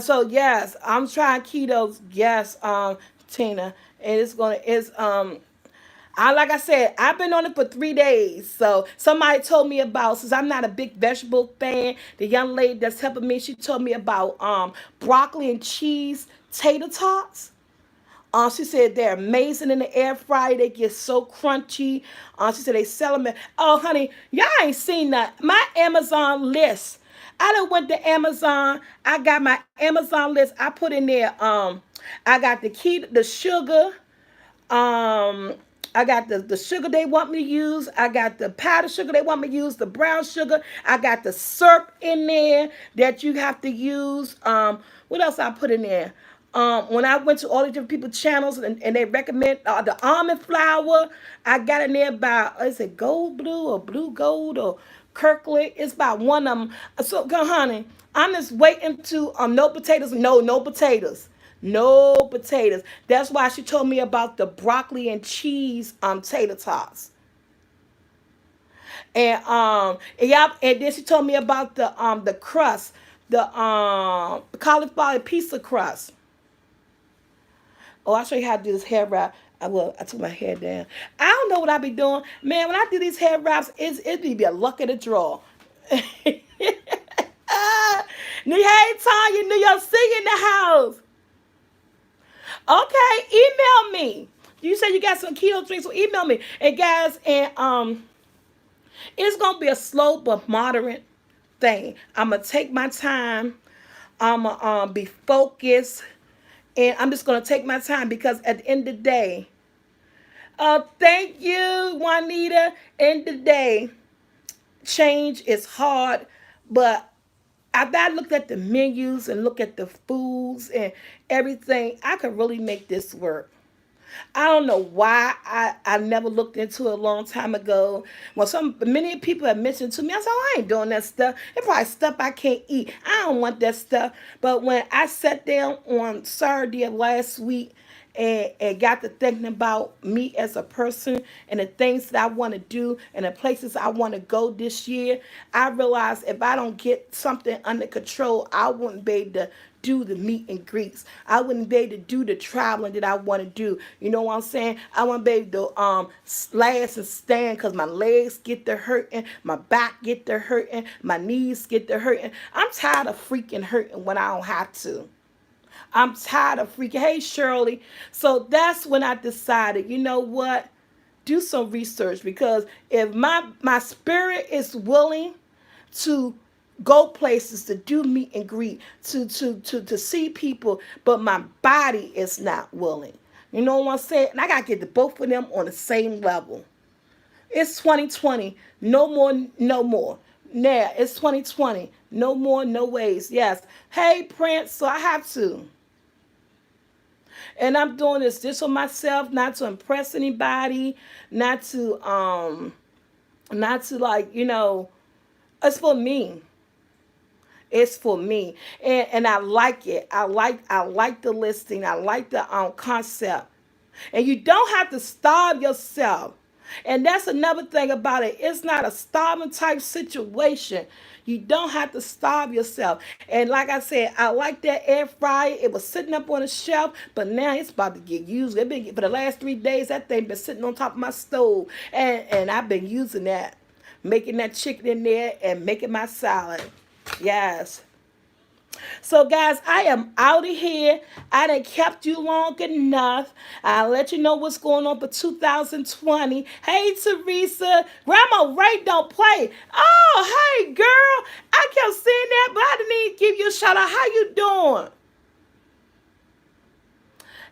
So yes, I'm trying ketos. Yes, Tina, and it's I like I said, I've been on it for 3 days. So somebody told me about, since I'm not a big vegetable fan, the young lady that's helping me, she told me about broccoli and cheese tater tots. She said they're amazing in the air fryer. They get so crunchy. She said they sell them. Oh, honey, y'all ain't seen that. My Amazon list. I done went to Amazon. I got my Amazon list. I put in there. I got the sugar. Um, I got the sugar they want me to use. I got the powdered sugar they want me to use, the brown sugar. I got the syrup in there that you have to use. What else I put in there? When I went to all the different people's channels and they recommend the almond flour, I got in there by, is it gold blue or blue gold or Kirkland? It's about one of them. So, honey, I'm just waiting to, no potatoes. No, no potatoes. No potatoes. That's why she told me about the broccoli and cheese tater tots. And yeah, and then she told me about the crust, the cauliflower pizza crust. Oh, I'll show you how to do this hair wrap. I took my hair down. I don't know what I be doing. Man, when I do these hair wraps, it be a luck of the draw. Hey, Tanya, New York City in the house. Okay, email me. You said you got some keto drinks, so email me. And guys, and it's gonna be a slow but moderate thing. I'm gonna take my time. I'm gonna be focused, and I'm just gonna take my time because at the end of the day, thank you, Juanita. End of the day, change is hard, but after I looked at the menus and look at the foods and everything, I could really make this work. I don't know why I never looked into it a long time ago. Well, many people have mentioned to me, I said, oh, I ain't doing that stuff. It's probably stuff I can't eat. I don't want that stuff. But when I sat down on Saturday of last week and got to thinking about me as a person and the things that I want to do and the places I want to go this year, I realized if I don't get something under control, I wouldn't be able to do the meet and greets. I wouldn't be able to do the traveling that I want to do. You know what I'm saying? I want to be able to last and stand because my legs get to hurting, my back get to hurting, my knees get to hurting. I'm tired of freaking hurting when I don't have to. I'm tired of freaking. Hey, Shirley. So that's when I decided, you know what? Do some research because if my spirit is willing to go places, to do meet and greet, to see people, but my body is not willing. You know what I'm saying? And I gotta get the both of them on the same level. It's 2020. No more, no more. Now it's 2020. No more, no ways. Yes. Hey, Prince. So I have to. And I'm doing this just for myself, not to impress anybody, not to like, it's for me. It's for me. And I like it. I like the listing. I like the concept. And you don't have to starve yourself. And that's another thing about it. It's not a starving type situation. You don't have to starve yourself. And like I said, I like that air fryer. It was sitting up on the shelf, but now it's about to get used. It been for the last 3 days. That thing been sitting on top of my stove, and I've been using that, making that chicken in there and making my salad. Yes. So, guys, I am out of here. I done kept you long enough. I'll let you know what's going on for 2020. Hey, Teresa. Grandma Ray don't play. Oh, hey, girl. I kept saying that, but I didn't even give you a shout out. How you doing?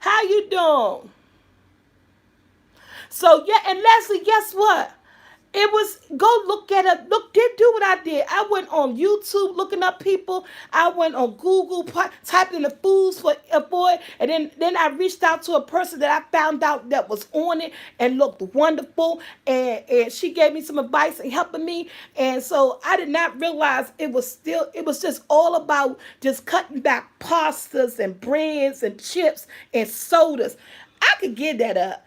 How you doing? So, yeah, and Leslie, guess what? It was go look at it. Look, did do what I did. I went on YouTube looking up people. I went on Google, typed in the foods for it, and then I reached out to a person that I found out that was on it and looked wonderful, and she gave me some advice and helping me. And so I did not realize it was just all about just cutting back pastas and breads and chips and sodas. I could give that up.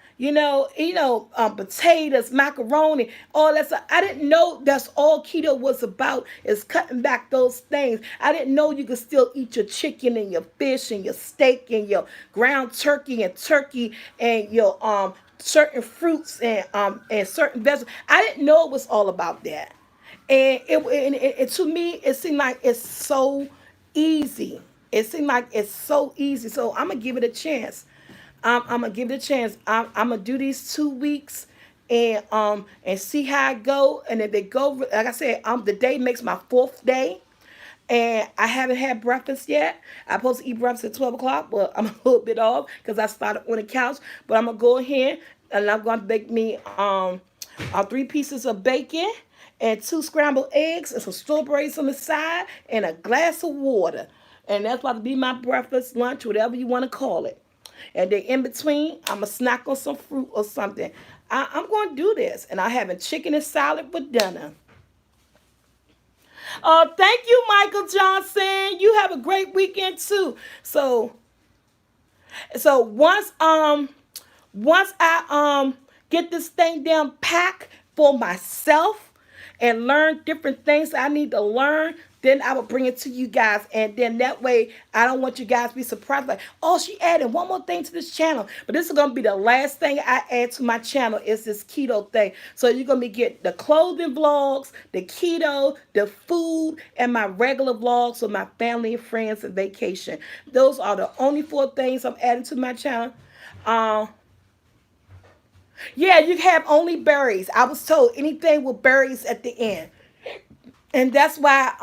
Potatoes, macaroni, all that stuff. I didn't know that's all keto was about, is cutting back those things. I didn't know you could still eat your chicken and your fish and your steak and your ground turkey and your certain fruits and certain vegetables. I didn't know it was all about that. And it to me it seemed like it's so easy. It seemed like it's so easy. So I'm gonna give it a chance. I'm gonna give it a chance. I'm gonna do these 2 weeks and see how it go. And if it go, like I said, the day makes my fourth day, and I haven't had breakfast yet. I'm supposed to eat breakfast at 12 o'clock, but I'm a little bit off because I started on the couch. But I'm gonna go ahead and I'm gonna bake me 3 pieces of bacon and 2 scrambled eggs and some strawberries on the side and a glass of water. And that's about to be my breakfast, lunch, whatever you want to call it. And then in between, I'm going to snack on some fruit or something. I'm going to do this. And I'm having chicken and salad for dinner. Thank you, Michael Johnson. You have a great weekend too. So once I get this thing down packed for myself and learn different things I need to learn, then I will bring it to you guys. And then that way, I don't want you guys to be surprised. Like, oh, she added one more thing to this channel. But this is going to be the last thing I add to my channel is this keto thing. So you're going to be getting the clothing vlogs, the keto, the food, and my regular vlogs with my family and friends and vacation. Those are the only 4 things I'm adding to my channel. Um, yeah, you have only berries. I was told anything with berries at the end. And that's why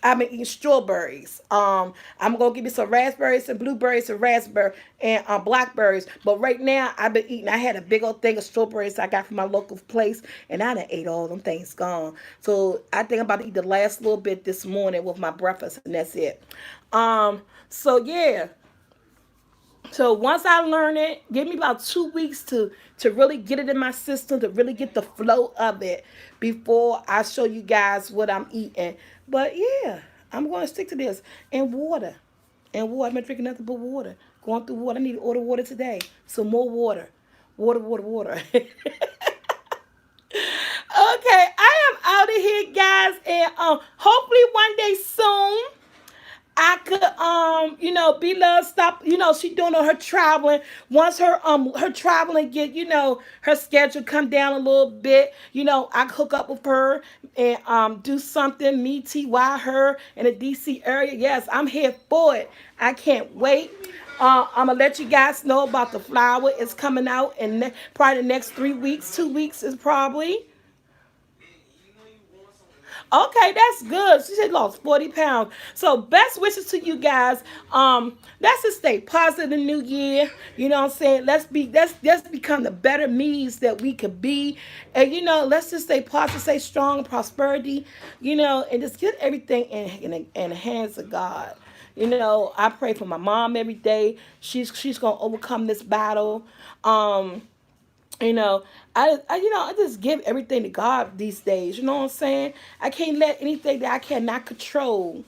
I've been eating strawberries. I'm gonna give you some raspberries and blueberries and raspberry and blackberries. But right now I've been eating. I had a big old thing of strawberries I got from my local place, and I done ate all them things gone. So I think I'm about to eat the last little bit this morning with my breakfast, and that's it. So yeah, so once I learn it, give me about 2 weeks to really get it in my system, to really get the flow of it before I show you guys what I'm eating. But yeah, I'm going to stick to this. And water. And water. I've been drinking nothing but water. Going through water. I need to order water today. Some more water. Water. Okay, I am out of here, guys. And hopefully one day soon I could be love stop, she doing all her traveling. Once her traveling get, her schedule come down a little bit, I could hook up with her and do something, me, TY, her in the DC area. Yes, I'm here for it. I can't wait. I'm gonna let you guys know about the flower. It's coming out in probably the next 3 weeks. 2 weeks is probably. Okay, that's good. She said lost 40 pounds. So best wishes to you guys. Let's just stay positive in the new year. You know what I'm saying? Let's become the better me's that we could be. And let's just stay positive, stay strong, prosperity, and just get everything in the hands of God. I pray for my mom every day. She's gonna overcome this battle. You know, I just give everything to God these days. You know what I'm saying? I can't let anything that I cannot control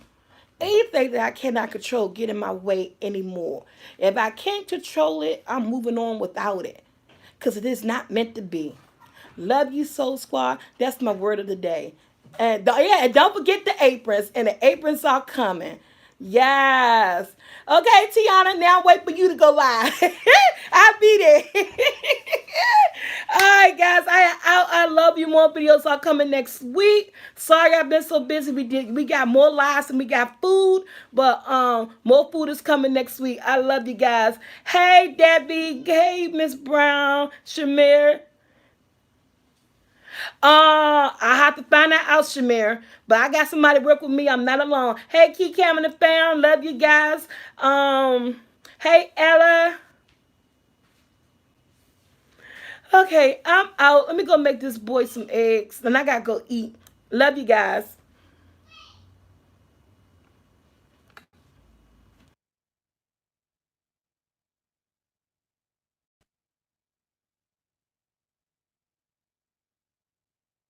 get in my way anymore. If I can't control it, I'm moving on without it, because it is not meant to be. Love you, Soul Squad. That's my word of the day. And yeah, and don't forget the aprons. And the aprons are coming. Yes. Okay, Tiana, now wait for you to go live. I'll be there. All right, guys. I love you. More videos are coming next week. Sorry I've been so busy. We got more lives and we got food, but more food is coming next week. I love you guys. Hey Debbie. Hey Miss Brown. Shamir. I have to find that out, Shamir. But I got somebody work with me. I'm not alone. Hey, Key Cam and the fam. Love you guys. Hey, Ella. Okay, I'm out. Let me go make this boy some eggs. And I gotta go eat. Love you guys.